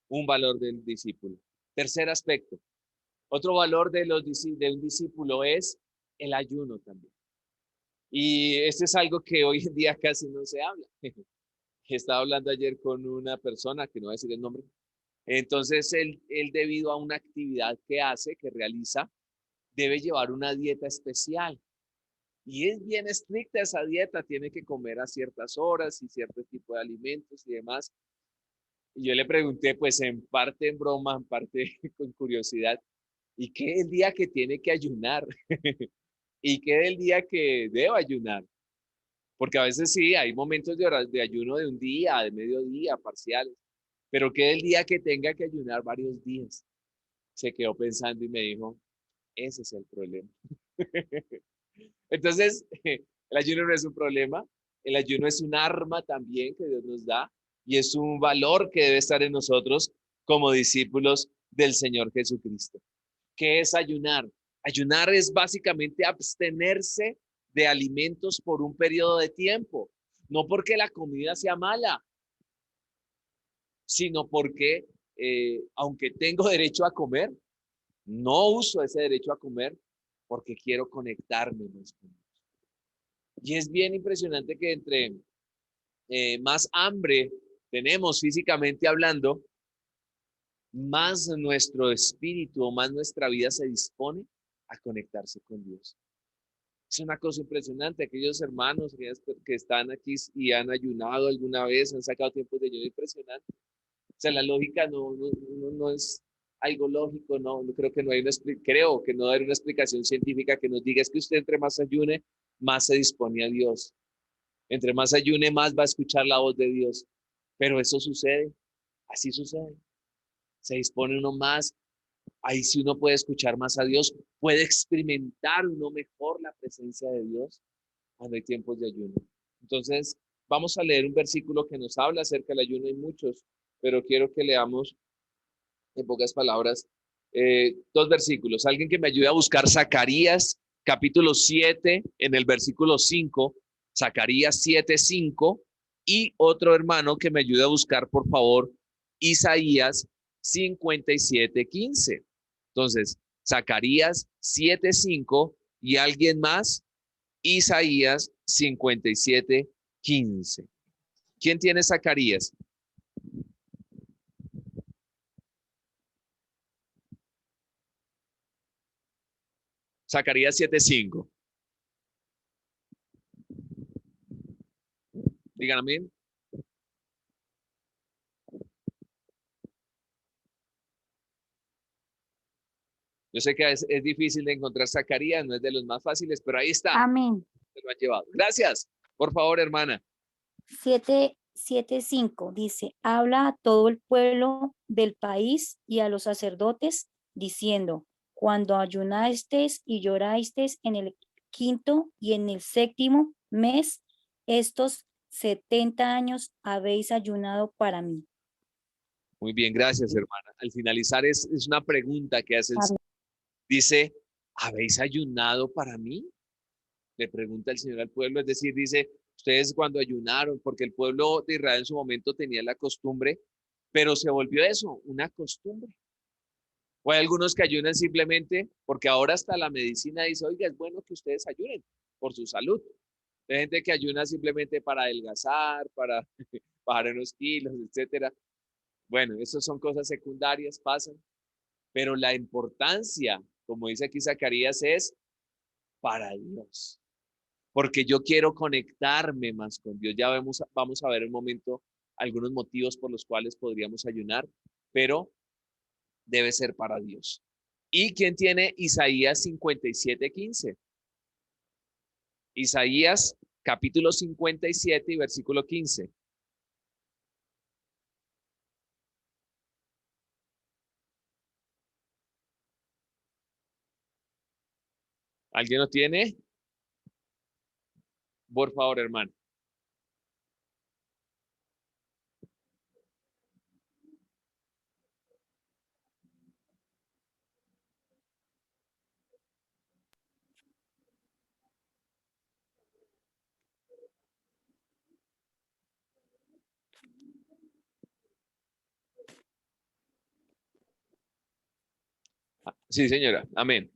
un valor del discípulo. Tercer aspecto, otro valor de un discípulo es el ayuno también. Y esto es algo que hoy en día casi no se habla. Estaba hablando ayer con una persona, que no voy a decir el nombre. Entonces, él debido a una actividad que hace, que realiza, debe llevar una dieta especial. Y es bien estricta esa dieta, tiene que comer a ciertas horas y cierto tipo de alimentos y demás. Y yo le pregunté, pues en parte en broma, en parte con curiosidad, ¿y qué es el día que tiene que ayunar? ¿Y qué es el día que debe ayunar? Porque a veces sí, hay momentos de ayuno de un día, de mediodía, parciales, pero ¿qué es el día que tenga que ayunar varios días? Se quedó pensando y me dijo, ese es el problema. Entonces, el ayuno no es un problema, el ayuno es un arma también que Dios nos da y es un valor que debe estar en nosotros como discípulos del Señor Jesucristo. ¿Qué es ayunar? Ayunar es básicamente abstenerse de alimentos por un periodo de tiempo, no porque la comida sea mala, sino porque aunque tengo derecho a comer, no uso ese derecho a comer porque quiero conectarme más con Dios. Y es bien impresionante que entre más hambre tenemos físicamente hablando, más nuestro espíritu o más nuestra vida se dispone a conectarse con Dios. Es una cosa impresionante. Aquellos hermanos que están aquí y han ayunado alguna vez, han sacado tiempos de ayuno impresionante. O sea, la lógica no es algo lógico, no creo que no hay creo que no hay una explicación científica que nos diga es que usted entre más ayune, más se dispone a Dios. Entre más ayune, más va a escuchar la voz de Dios. Pero eso sucede, así sucede. Se dispone uno más, ahí sí uno puede escuchar más a Dios, puede experimentar uno mejor la presencia de Dios cuando hay tiempos de ayuno. Entonces, vamos a leer un versículo que nos habla acerca del ayuno. Hay muchos, pero quiero que leamos en pocas palabras dos versículos. Alguien que me ayude a buscar Zacarías capítulo 7 en el versículo 5, Zacarías 7:5, y otro hermano que me ayude a buscar, por favor, Isaías 57:15. Entonces, Zacarías 7:5 y alguien más, Isaías 57:15. ¿Quién tiene Zacarías? Zacarías 7:5. Díganme. Yo sé que es difícil de encontrar Zacarías, no es de los más fáciles, pero ahí está, Amén. se lo han llevado. Gracias. Por favor, hermana. 7:5 dice, habla a todo el pueblo del país y a los sacerdotes, diciendo, cuando ayunasteis y llorasteis en el quinto y en el séptimo mes, estos 70 años habéis ayunado para mí. Muy bien, gracias, hermana. Al finalizar es una pregunta que hace el Amén. Señor. Dice, ¿habéis ayunado para mí? Le pregunta el Señor al pueblo, es decir, dice, ustedes cuando ayunaron, porque el pueblo de Israel en su momento tenía la costumbre, pero se volvió eso, una costumbre. O hay algunos que ayunan simplemente porque ahora hasta la medicina dice, oiga, es bueno que ustedes ayunen por su salud. Hay gente que ayuna simplemente para adelgazar, para bajar unos kilos, etcétera. Bueno, esas son cosas secundarias, pasan, pero la importancia, como dice aquí Zacarías, es para Dios, porque yo quiero conectarme más con Dios. Ya vamos a ver un momento algunos motivos por los cuales podríamos ayunar, pero debe ser para Dios. ¿Y quién tiene Isaías 57:15? Isaías capítulo 57 y versículo 15. ¿Alguien lo tiene? Por favor, hermano. Sí, señora. Amén.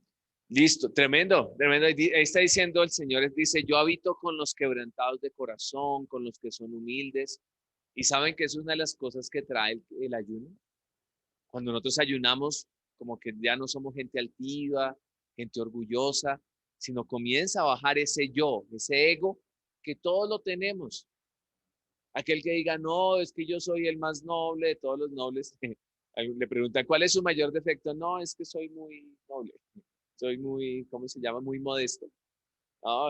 Listo. Tremendo, tremendo. Ahí está diciendo el Señor, dice, yo habito con los quebrantados de corazón, con los que son humildes. Y saben que es una de las cosas que trae el ayuno. Cuando nosotros ayunamos, como que ya no somos gente altiva, gente orgullosa, sino comienza a bajar ese yo, ese ego, que todos lo tenemos. Aquel que diga, no, es que yo soy el más noble de todos los nobles. Le preguntan, ¿cuál es su mayor defecto? No, es que soy muy noble, soy muy, ¿cómo se llama? Muy modesto. No,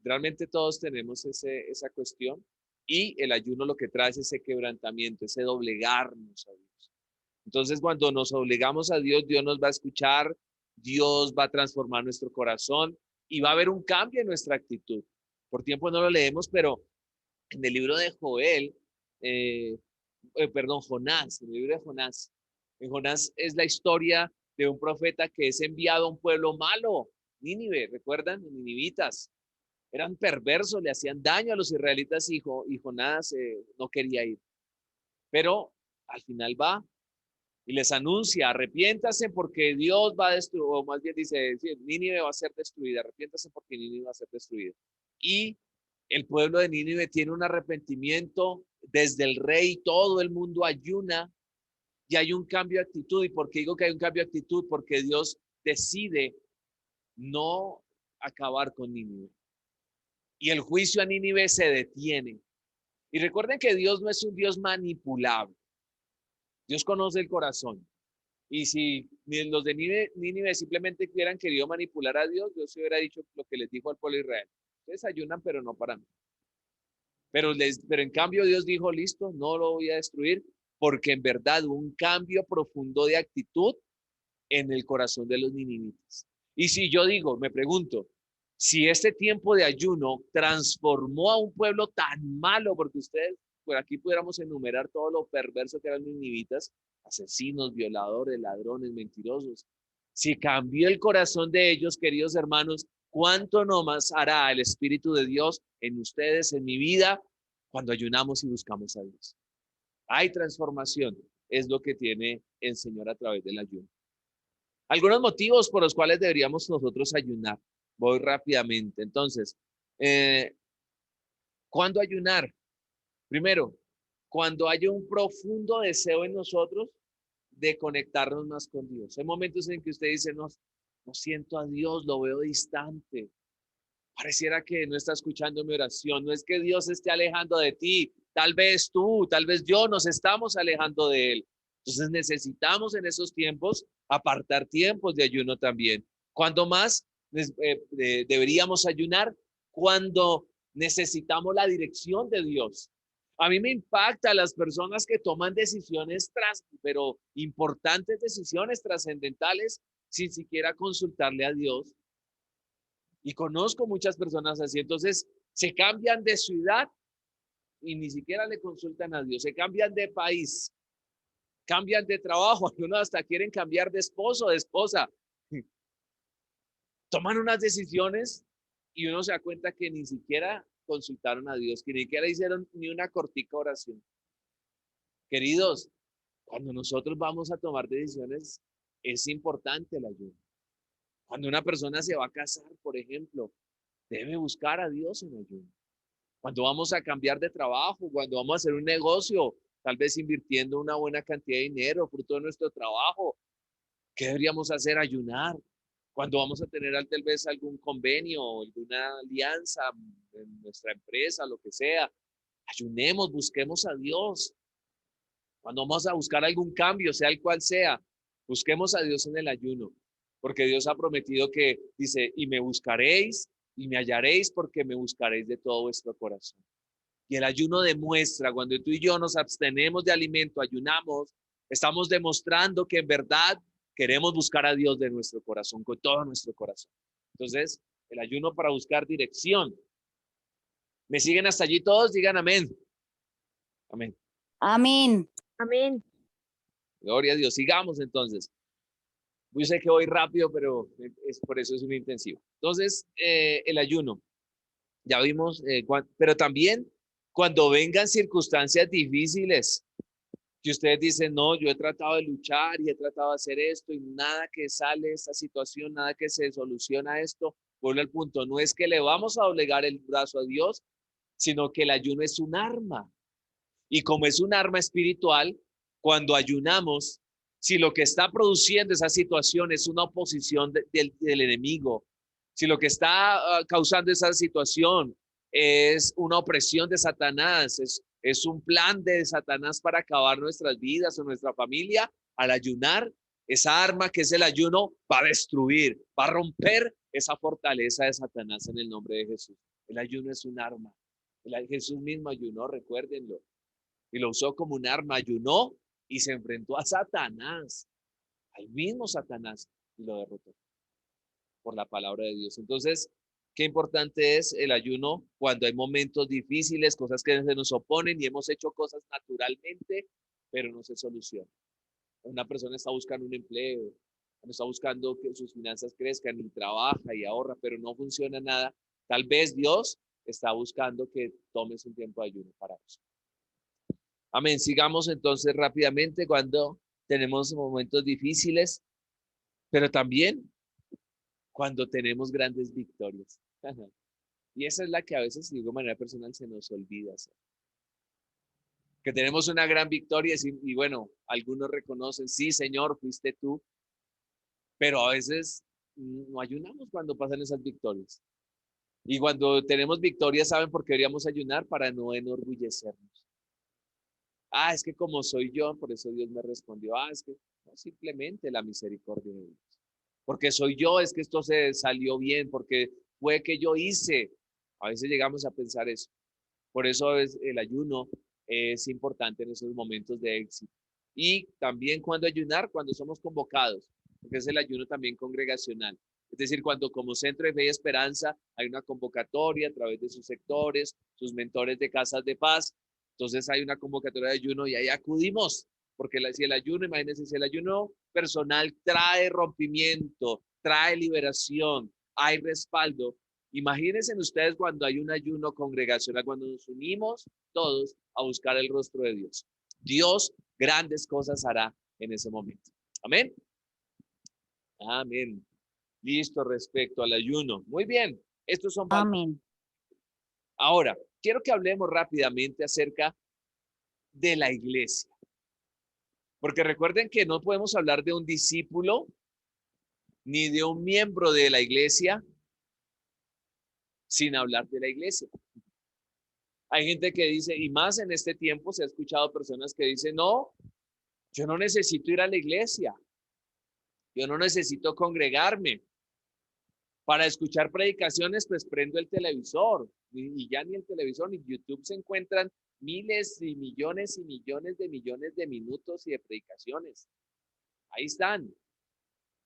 realmente todos tenemos esa cuestión y el ayuno lo que trae es ese quebrantamiento, ese doblegarnos a Dios. Entonces, cuando nos obligamos a Dios, Dios nos va a escuchar, Dios va a transformar nuestro corazón y va a haber un cambio en nuestra actitud. Por tiempo no lo leemos, pero en el libro de Joel, eh, perdón, Jonás, en el libro de Jonás, en Jonás es la historia de un profeta que es enviado a un pueblo malo, Nínive, ¿recuerdan? Los ninivitas. Eran perversos, le hacían daño a los israelitas y Jonás no quería ir. Pero al final va y les anuncia, arrepiéntase porque Dios va a destruir, o más bien dice, sí, Nínive va a ser destruida, arrepiéntase porque Nínive va a ser destruida. Y el pueblo de Nínive tiene un arrepentimiento desde el rey, todo el mundo ayuna y hay un cambio de actitud. ¿Y por qué digo que hay un cambio de actitud? Porque Dios decide no acabar con Nínive. Y el juicio a Nínive se detiene. Y recuerden que Dios no es un Dios manipulable. Dios conoce el corazón. Y si los de Nínive simplemente hubieran querido manipular a Dios, Dios hubiera dicho lo que les dijo al pueblo de Israel. Ustedes ayunan, pero no para mí. Pero en cambio Dios dijo, listo, no lo voy a destruir, porque en verdad hubo un cambio profundo de actitud en el corazón de los ninivitas. Y si yo digo, me pregunto, si este tiempo de ayuno transformó a un pueblo tan malo, porque ustedes, por aquí pudiéramos enumerar todo lo perverso que eran los ninivitas, asesinos, violadores, ladrones, mentirosos, si cambió el corazón de ellos, queridos hermanos, ¿cuánto no más hará el Espíritu de Dios en ustedes, en mi vida, cuando ayunamos y buscamos a Dios? Hay transformación, es lo que tiene el Señor a través del ayuno. Algunos motivos por los cuales deberíamos nosotros ayunar. Voy rápidamente. Entonces, ¿cuándo ayunar? Primero, cuando haya un profundo deseo en nosotros de conectarnos más con Dios. Hay momentos en que usted dice, no, no siento a Dios, lo veo distante. Pareciera que no está escuchando mi oración. No es que Dios esté alejando de ti. Tal vez tú, tal vez yo nos estamos alejando de Él. Entonces necesitamos en esos tiempos apartar tiempos de ayuno también. ¿Cuándo más deberíamos ayunar? Cuando necesitamos la dirección de Dios. A mí me impacta las personas que toman decisiones pero importantes decisiones trascendentales sin siquiera consultarle a Dios. Y conozco muchas personas así. Entonces se cambian de ciudad y ni siquiera le consultan a Dios. Se cambian de país, cambian de trabajo, algunos hasta quieren cambiar de esposo, de esposa. Toman unas decisiones y uno se da cuenta que ni siquiera consultaron a Dios, que ni siquiera hicieron ni una cortica oración. Queridos, cuando nosotros vamos a tomar decisiones, es importante el ayuno. Cuando una persona se va a casar, por ejemplo, debe buscar a Dios en ayuno. Cuando vamos a cambiar de trabajo, cuando vamos a hacer un negocio, tal vez invirtiendo una buena cantidad de dinero, fruto de nuestro trabajo, ¿qué deberíamos hacer? Ayunar. Cuando vamos a tener tal vez algún convenio o alguna alianza en nuestra empresa, lo que sea, ayunemos, busquemos a Dios. Cuando vamos a buscar algún cambio, sea el cual sea, busquemos a Dios en el ayuno, porque Dios ha prometido que dice, y me buscaréis y me hallaréis porque me buscaréis de todo vuestro corazón. Y el ayuno demuestra, cuando tú y yo nos abstenemos de alimento, ayunamos, estamos demostrando que en verdad queremos buscar a Dios de nuestro corazón, con todo nuestro corazón. Entonces, el ayuno para buscar dirección. ¿Me siguen hasta allí todos? Digan amén. Amén. Amén. Amén. Gloria a Dios. Sigamos entonces. Yo sé que voy rápido, pero por eso es un intensivo. Entonces, el ayuno. Ya vimos, pero también cuando vengan circunstancias difíciles, que ustedes dicen, no, yo he tratado de luchar y he tratado de hacer esto y nada que sale de esta situación, nada que se soluciona esto, vuelvo al punto, no es que le vamos a doblegar el brazo a Dios, sino que el ayuno es un arma. Y como es un arma espiritual, cuando ayunamos, si lo que está produciendo esa situación es una oposición del enemigo, si lo que está causando esa situación es una opresión de Satanás, es un plan de Satanás para acabar nuestras vidas o nuestra familia, al ayunar, esa arma que es el ayuno va a destruir, va a romper esa fortaleza de Satanás en el nombre de Jesús. El ayuno es un arma. Jesús mismo ayunó, recuérdenlo, y lo usó como un arma, ayunó y se enfrentó a Satanás, al mismo Satanás, y lo derrotó por la palabra de Dios. Entonces, qué importante es el ayuno cuando hay momentos difíciles, cosas que se nos oponen y hemos hecho cosas naturalmente, pero no se solucionan. Una persona está buscando un empleo, está buscando que sus finanzas crezcan y trabaja y ahorra, pero no funciona nada. Tal vez Dios está buscando que tomes un tiempo de ayuno para eso. Amén. Sigamos entonces rápidamente cuando tenemos momentos difíciles, pero también cuando tenemos grandes victorias. Y esa es la que a veces, digo de manera personal, se nos olvida hacer. Que tenemos una gran victoria y bueno, algunos reconocen, sí, Señor, fuiste tú, pero a veces no ayunamos cuando pasan esas victorias. Y cuando tenemos victorias, ¿saben por qué deberíamos ayunar? Para no enorgullecernos. Ah, es que como soy yo, por eso Dios me respondió. Ah, es que no, simplemente la misericordia de Dios. Porque soy yo, es que esto se salió bien, porque fue que yo hice. A veces llegamos a pensar eso. Por eso el ayuno es importante en esos momentos de éxito. Y también cuando ayunar, cuando somos convocados, porque es el ayuno también congregacional. Es decir, cuando como Centro de Fe y Esperanza hay una convocatoria a través de sus sectores, sus mentores de casas de paz, entonces hay una convocatoria de ayuno y ahí acudimos, porque si el ayuno, imagínense, si el ayuno personal trae rompimiento, trae liberación, hay respaldo. Imagínense ustedes cuando hay un ayuno congregacional, cuando nos unimos todos a buscar el rostro de Dios. Dios grandes cosas hará en ese momento. Amén. Amén. Listo respecto al ayuno. Muy bien. Estos son valores. Amén. Ahora, quiero que hablemos rápidamente acerca de la iglesia. Porque recuerden que no podemos hablar de un discípulo ni de un miembro de la iglesia sin hablar de la iglesia. Hay gente que dice, y más en este tiempo se ha escuchado personas que dicen, no, Yo no necesito ir a la iglesia. Yo no necesito congregarme. Para escuchar predicaciones, pues prendo el televisor. Y ya ni el televisor ni YouTube se encuentran miles y millones de minutos y de predicaciones. Ahí están.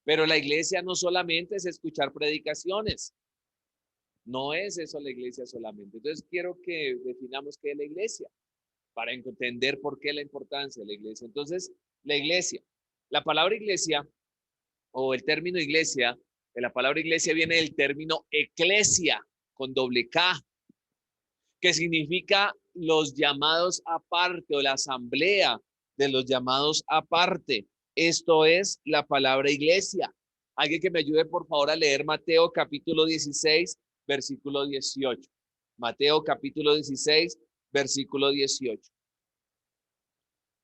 Pero la iglesia no solamente es escuchar predicaciones. No es eso la iglesia solamente. Entonces quiero que definamos qué es la iglesia para entender por qué la importancia de la iglesia. Entonces, la iglesia, la palabra iglesia o el término iglesia, de la palabra iglesia viene del término eclesia con doble K, que significa los llamados aparte o la asamblea de los llamados aparte. Esto es la palabra iglesia. Alguien que me ayude por favor a leer Mateo capítulo 16, versículo 18. Mateo capítulo 16, versículo 18.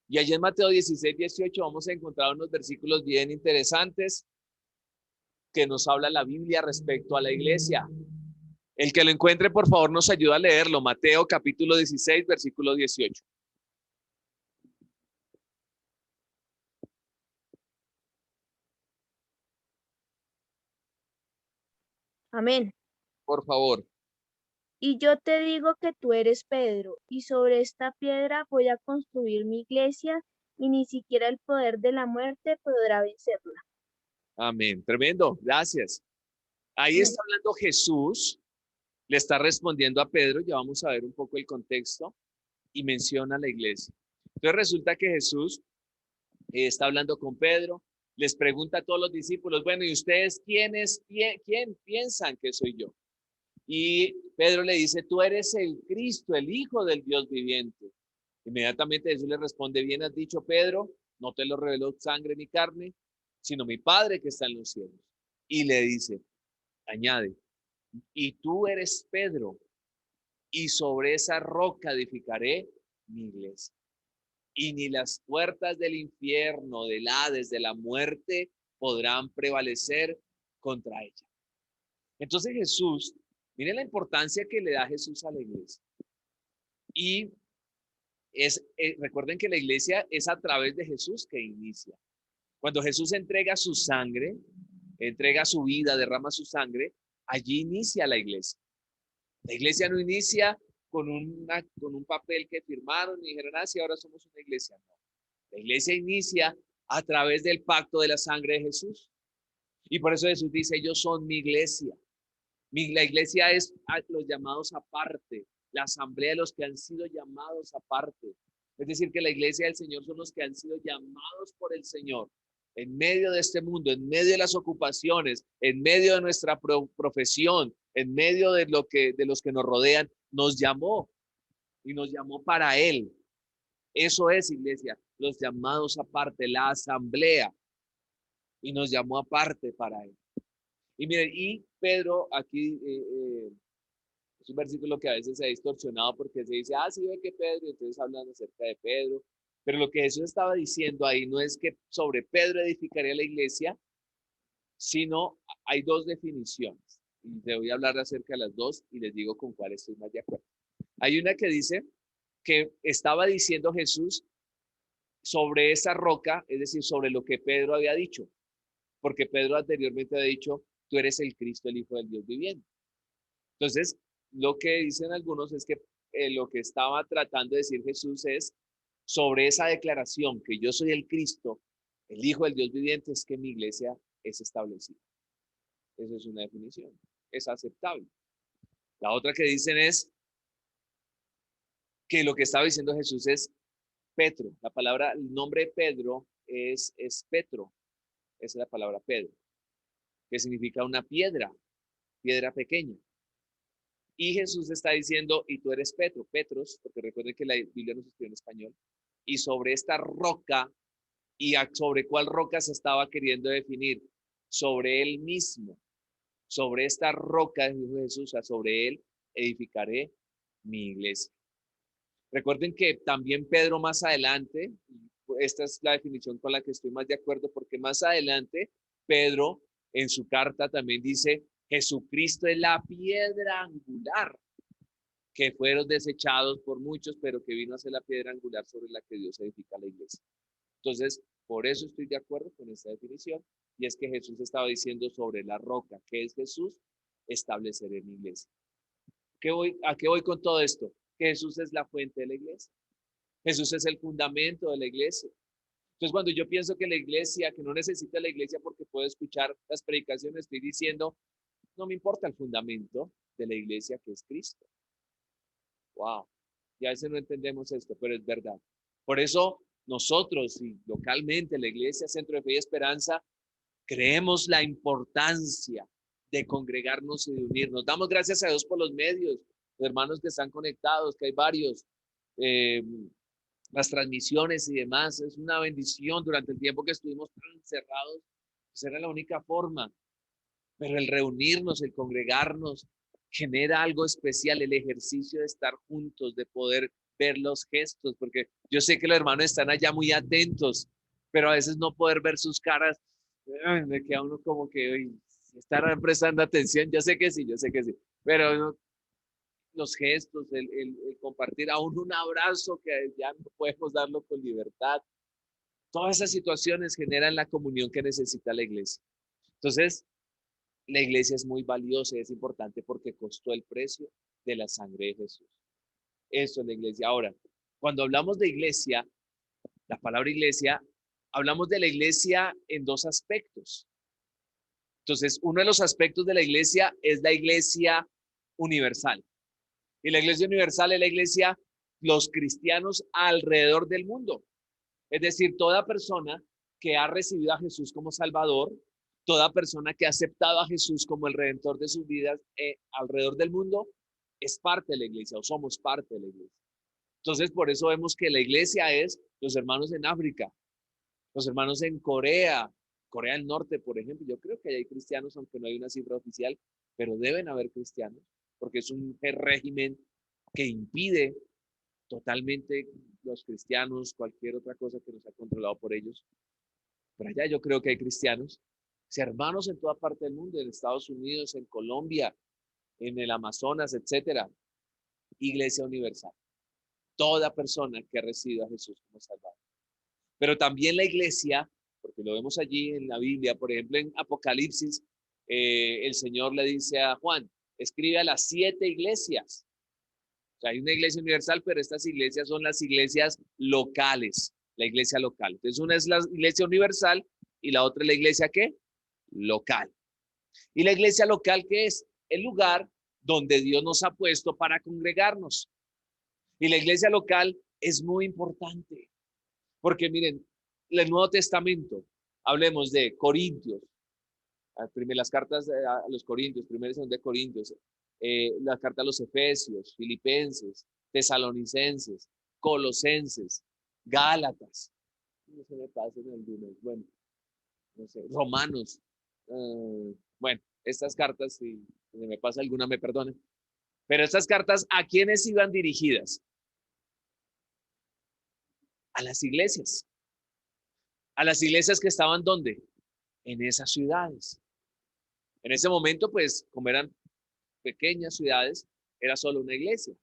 Y allí en Mateo 16, 18 vamos a encontrar unos versículos bien interesantes que nos habla la Biblia respecto a la iglesia. El que lo encuentre, por favor, nos ayuda a leerlo. Mateo capítulo 16, versículo 18. Amén. Por favor. Y yo te digo que tú eres Pedro, y sobre esta piedra voy a construir mi iglesia, y ni siquiera el poder de la muerte podrá vencerla. Amén. Tremendo. Gracias. Ahí Amén. está hablando Jesús. Le está respondiendo a Pedro. Ya vamos a ver un poco el contexto. Y menciona la iglesia. Entonces resulta que Jesús está hablando con Pedro. Les pregunta a todos los discípulos, bueno, ¿y ustedes quién piensan que soy yo? Y Pedro le dice, tú eres el Cristo, el Hijo del Dios viviente. Inmediatamente Jesús le responde, bien has dicho, Pedro, no te lo reveló sangre ni carne, sino mi Padre que está en los cielos. Y le dice, añade, y tú eres Pedro, y sobre esa roca edificaré mi iglesia. Y ni las puertas del infierno, del Hades, de la muerte, podrán prevalecer contra ella. Entonces Jesús, miren la importancia que le da Jesús a la iglesia. Y recuerden que la iglesia es a través de Jesús que inicia. Cuando Jesús entrega su sangre, entrega su vida, derrama su sangre, allí inicia la iglesia. La iglesia no inicia con un papel que firmaron y dijeron, sí, ahora somos una iglesia. No. La iglesia inicia a través del pacto de la sangre de Jesús. Y por eso Jesús dice, ellos son mi iglesia. La iglesia es a los llamados aparte, la asamblea de los que han sido llamados aparte. Es decir, que la iglesia del Señor son los que han sido llamados por el Señor en medio de este mundo, en medio de las ocupaciones, en medio de nuestra profesión, en medio de los que nos rodean, nos llamó y nos llamó para Él. Eso es iglesia, los llamados aparte, la asamblea, y nos llamó aparte para Él. Y miren, y Pedro aquí es un versículo que a veces se ha distorsionado porque se dice, sí ve que Pedro, y entonces hablan acerca de Pedro. Pero lo que Jesús estaba diciendo ahí no es que sobre Pedro edificaría la iglesia, sino hay dos definiciones. Y te voy a hablar acerca de las dos y les digo con cuál estoy más de acuerdo. Hay una que dice que estaba diciendo Jesús sobre esa roca, es decir, sobre lo que Pedro había dicho. Porque Pedro anteriormente había dicho, tú eres el Cristo, el Hijo del Dios viviente. Entonces, lo que dicen algunos es que lo que estaba tratando de decir Jesús es sobre esa declaración que yo soy el Cristo, el Hijo del Dios viviente, es que mi iglesia es establecida. Esa es una definición, es aceptable. La otra que dicen es que lo que estaba diciendo Jesús es Petro. La palabra, el nombre Pedro es Petro, esa es la palabra Pedro, que significa una piedra pequeña. Y Jesús está diciendo, y tú eres Petro, Petros, porque recuerden que la Biblia nos escribió en español, y sobre esta roca, y sobre cuál roca se estaba queriendo definir, sobre él mismo, sobre esta roca, dijo Jesús, sobre él edificaré mi iglesia. Recuerden que también Pedro más adelante, esta es la definición con la que estoy más de acuerdo, porque más adelante Pedro en su carta también dice, Jesucristo es la piedra angular, que fueron desechados por muchos, pero que vino a ser la piedra angular sobre la que Dios edifica la iglesia. Entonces, por eso estoy de acuerdo con esta definición, y es que Jesús estaba diciendo sobre la roca, que es Jesús, estableceré mi iglesia. ¿A qué voy con todo esto? Que Jesús es la fuente de la iglesia. Jesús es el fundamento de la iglesia. Entonces, cuando yo pienso que la iglesia, que no necesita la iglesia porque puedo escuchar las predicaciones, estoy diciendo, no me importa el fundamento de la iglesia que es Cristo. Wow. Y a veces no entendemos esto, pero es verdad. Por eso nosotros y localmente la Iglesia Centro de Fe y Esperanza creemos la importancia de congregarnos y de unirnos. Damos gracias a Dios por los medios, los hermanos que están conectados, que hay varios, las transmisiones y demás. Es una bendición durante el tiempo que estuvimos tan encerrados. Esa era la única forma. Pero el reunirnos, el congregarnos, genera algo especial, el ejercicio de estar juntos, de poder ver los gestos, porque yo sé que los hermanos están allá muy atentos, pero a veces no poder ver sus caras, me queda uno como que, oye, estarán prestando atención, yo sé que sí, pero no, los gestos, el compartir aún un abrazo que ya no podemos darlo con libertad, todas esas situaciones generan la comunión que necesita la iglesia. Entonces, la iglesia es muy valiosa y es importante porque costó el precio de la sangre de Jesús. Eso es la iglesia. Ahora, cuando hablamos de iglesia, la palabra iglesia, hablamos de la iglesia en dos aspectos. Entonces, uno de los aspectos de la iglesia es la iglesia universal. Y la iglesia universal es la iglesia, los cristianos alrededor del mundo. Es decir, toda persona que ha recibido a Jesús como Salvador, toda persona que ha aceptado a Jesús como el Redentor de sus vidas alrededor del mundo, es parte de la iglesia o somos parte de la iglesia. Entonces, por eso vemos que la iglesia es los hermanos en África, los hermanos en Corea, Corea del Norte, por ejemplo. Yo creo que hay cristianos, aunque no hay una cifra oficial, pero deben haber cristianos, porque es un régimen que impide totalmente los cristianos, cualquier otra cosa que nos ha controlado por ellos. Pero allá yo creo que hay cristianos, hermanos en toda parte del mundo, en Estados Unidos, en Colombia, en el Amazonas, etcétera. Iglesia universal. Toda persona que ha recibido a Jesús como Salvador. Pero también la iglesia, porque lo vemos allí en la Biblia, por ejemplo en Apocalipsis, el Señor le dice a Juan, escribe a las 7 iglesias. O sea, hay una iglesia universal, pero estas iglesias son las iglesias locales, la iglesia local. Entonces una es la iglesia universal y la otra es la iglesia ¿qué? Local. Y la iglesia local, ¿qué es? El lugar donde Dios nos ha puesto para congregarnos. Y la iglesia local es muy importante, porque miren, el Nuevo Testamento, hablemos de Corintios, las cartas a los Corintios, primero y segundo de Corintios, la carta a los Efesios, Filipenses, Tesalonicenses, Colosenses, Gálatas, no se me pasen algunos, bueno, no sé, Romanos, bueno, estas cartas, si se me pasa alguna, me perdonen, pero estas cartas, ¿a quiénes iban dirigidas? A las iglesias que estaban ¿dónde? En esas ciudades. En ese momento, pues, como eran pequeñas ciudades, era solo una iglesia.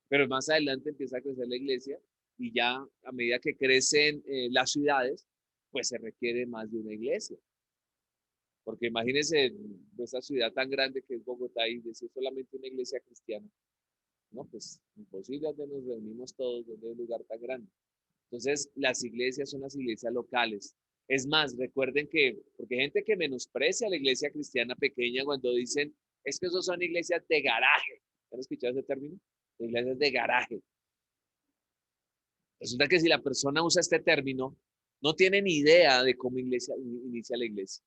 Pero más adelante empieza a crecer la iglesia y ya a medida que crecen las ciudades, pues se requiere más de una iglesia. Porque imagínense esa ciudad tan grande que es Bogotá y decir solamente una iglesia cristiana. No, pues imposible donde nos reunimos todos, donde hay un lugar tan grande. Entonces, las iglesias son las iglesias locales. Es más, recuerden que, porque hay gente que menosprecia a la iglesia cristiana pequeña cuando dicen, es que esos son iglesias de garaje. ¿Han escuchado ese término? Iglesias de garaje. Resulta que si la persona usa este término, no tiene ni idea de cómo inicia la iglesia.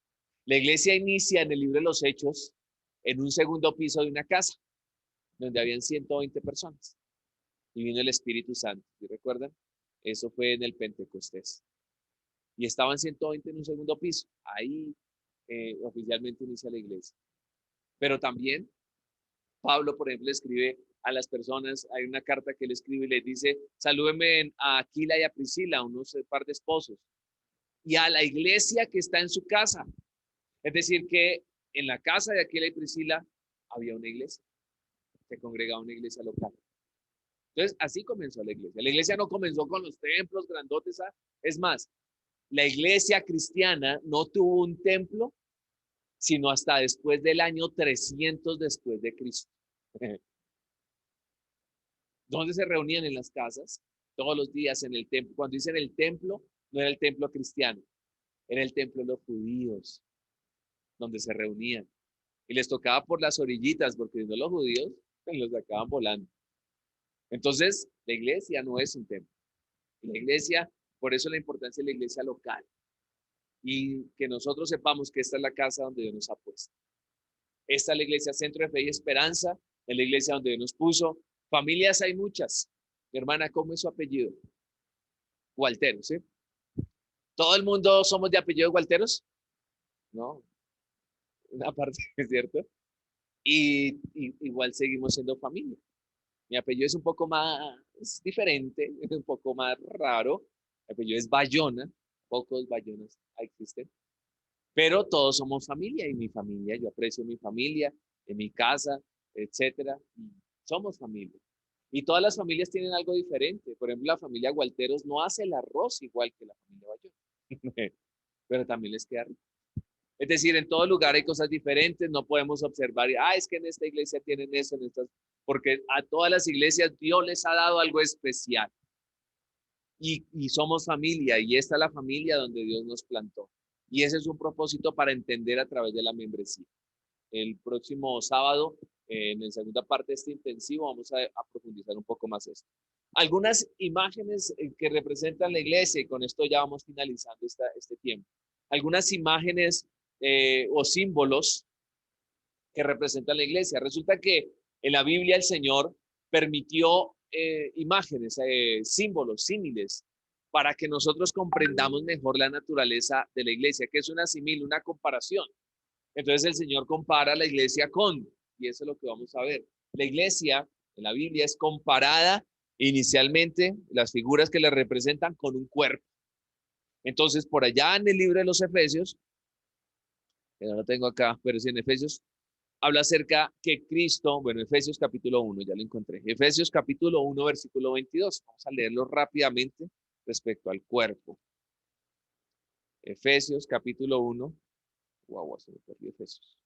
La iglesia inicia en el libro de los Hechos en un segundo piso de una casa, donde habían 120 personas. Y vino el Espíritu Santo. ¿Sí recuerdan? Eso fue en el Pentecostés. Y estaban 120 en un segundo piso. Ahí oficialmente inicia la iglesia. Pero también Pablo, por ejemplo, escribe a las personas, hay una carta que él escribe y les dice, salúdenme a Aquila y a Priscila, unos par de esposos, y a la iglesia que está en su casa. Es decir, que en la casa de Aquila y Priscila había una iglesia, se congregaba una iglesia local. Entonces, así comenzó la iglesia. La iglesia no comenzó con los templos grandotes. Es más, la iglesia cristiana no tuvo un templo sino hasta después del año 300 después de Cristo. ¿Dónde se reunían? En las casas, todos los días en el templo. Cuando dicen el templo, no era el templo cristiano, era el templo de los judíos, donde se reunían. Y les tocaba por las orillitas, porque si no los judíos los sacaban volando. Entonces, la iglesia no es un templo. La iglesia, por eso la importancia de la iglesia local. Y que nosotros sepamos que esta es la casa donde Dios nos ha puesto. Esta es la iglesia Centro de Fe y Esperanza, es la iglesia donde Dios nos puso. Familias hay muchas. Mi hermana, ¿cómo es su apellido? Gualteros, ¿sí? ¿Todo el mundo somos de apellido Gualteros? No, una parte, es cierto. Y igual seguimos siendo familia. Mi apellido es un poco más diferente, es un poco más raro. Mi apellido es Bayona, pocos Bayonas existen, pero todos somos familia y mi familia, yo aprecio mi familia, en mi casa, etcétera. Y somos familia. Y todas las familias tienen algo diferente. Por ejemplo, la familia Gualteros no hace el arroz igual que la familia Bayona, pero también les queda rico. Es decir, en todo lugar hay cosas diferentes, no podemos observar, es que en esta iglesia tienen eso, en estas, porque a todas las iglesias Dios les ha dado algo especial. Y somos familia, y esta es la familia donde Dios nos plantó. Y ese es un propósito para entender a través de la membresía. El próximo sábado, en la segunda parte de este intensivo, vamos a profundizar un poco más esto. Algunas imágenes que representan la iglesia, y con esto ya vamos finalizando este tiempo. Algunas imágenes o símbolos que representan la iglesia. Resulta que en la Biblia el Señor permitió imágenes, símbolos, símiles, para que nosotros comprendamos mejor la naturaleza de la iglesia, que es una símil, una comparación. Entonces el Señor compara la iglesia con, y eso es lo que vamos a ver. La iglesia en la Biblia es comparada inicialmente, las figuras que la representan, con un cuerpo. Entonces, por allá en el libro de los Efesios, que no lo tengo acá, pero sí en Efesios, habla acerca que Cristo, bueno, Efesios capítulo 1, ya lo encontré. Efesios capítulo 1, versículo 22. Vamos a leerlo rápidamente respecto al cuerpo. Efesios capítulo 1. Wow, se me perdió Efesios.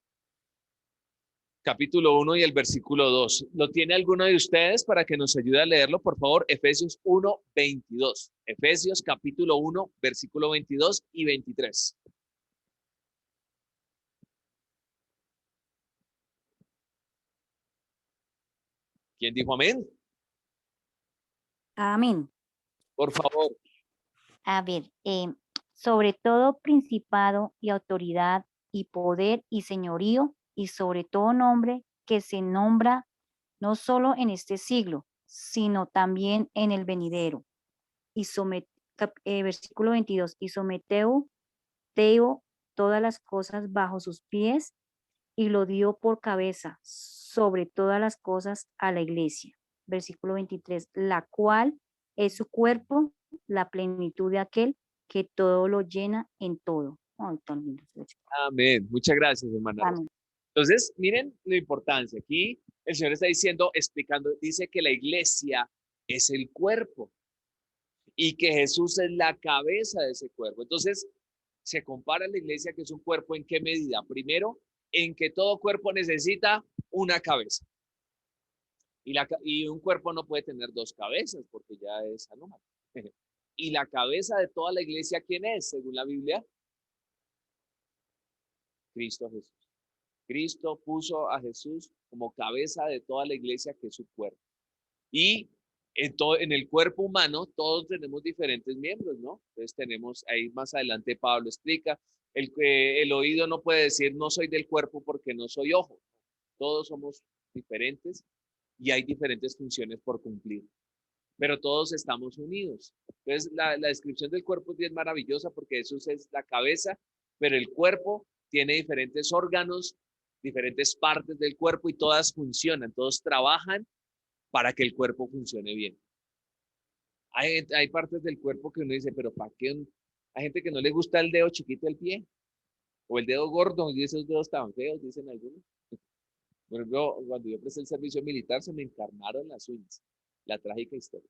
Capítulo 1 y el versículo 2. ¿Lo tiene alguno de ustedes para que nos ayude a leerlo? Por favor, Efesios 1, 22. Efesios capítulo 1, versículo 22 y 23. ¿Quién dijo amén? Amén. Por favor. A ver, sobre todo principado y autoridad y poder y señorío y sobre todo nombre que se nombra no solo en este siglo, sino también en el venidero. Y versículo 22, y someteo teo todas las cosas bajo sus pies y lo dio por cabeza sobre todas las cosas a la iglesia. Versículo 23, la cual es su cuerpo, la plenitud de aquel que todo lo llena en todo. Ay, tan lindo. Amén. Muchas gracias, hermana. Amén. Entonces, miren la importancia. Aquí el Señor está diciendo, explicando, dice que la iglesia es el cuerpo y que Jesús es la cabeza de ese cuerpo. Entonces, se compara la iglesia, que es un cuerpo, ¿en qué medida? Primero, en que todo cuerpo necesita una cabeza. Y un cuerpo no puede tener dos cabezas porque ya es anómalo. Y la cabeza de toda la iglesia, ¿quién es? Según la Biblia, Cristo Jesús. Cristo puso a Jesús como cabeza de toda la iglesia, que es su cuerpo. Y en el cuerpo humano todos tenemos diferentes miembros, ¿no? Entonces tenemos, ahí más adelante Pablo explica, el oído no puede decir no soy del cuerpo porque no soy ojo. Todos somos diferentes y hay diferentes funciones por cumplir, pero todos estamos unidos. Entonces la descripción del cuerpo es bien maravillosa porque Jesús es la cabeza, pero el cuerpo tiene diferentes órganos, diferentes partes del cuerpo y todas funcionan, todos trabajan para que el cuerpo funcione bien. Hay partes del cuerpo que uno dice, pero ¿para qué? Hay gente que no le gusta el dedo chiquito del pie o el dedo gordo, y esos dedos tan feos, dicen algunos. Por ejemplo, cuando yo presté el servicio militar se me encarnaron las uñas. la trágica historia.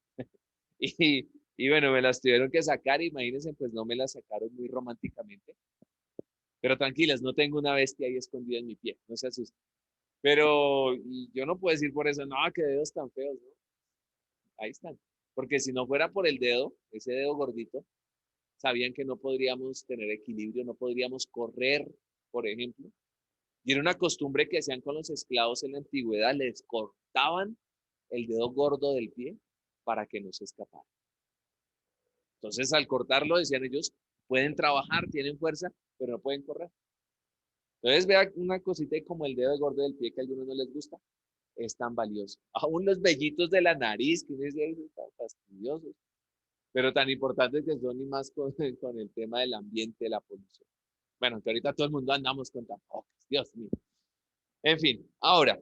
Y, y bueno, me las tuvieron que sacar, imagínense, pues no me las sacaron muy románticamente. Pero tranquilas, no tengo una bestia ahí escondida en mi pie, no se asusten. Pero y yo no puedo decir por eso, no, qué dedos tan feos, ¿no? Ahí están. Porque si no fuera por el dedo, ese dedo gordito, sabían que no podríamos tener equilibrio, no podríamos correr, por ejemplo. Y era una costumbre que hacían con los esclavos en la antigüedad, les cortaban el dedo gordo del pie para que no se escapara. Entonces, al cortarlo, decían ellos, pueden trabajar, tienen fuerza, pero no pueden correr. Entonces, vea una cosita ahí como el dedo gordo del pie que a algunos no les gusta, es tan valioso. Aún los vellitos de la nariz, que uno dice, "Ay, están fastidiosos", pero tan importantes que son y más con el tema del ambiente, la polución. Bueno, que ahorita todo el mundo andamos con tapabocas, Dios mío. En fin, ahora,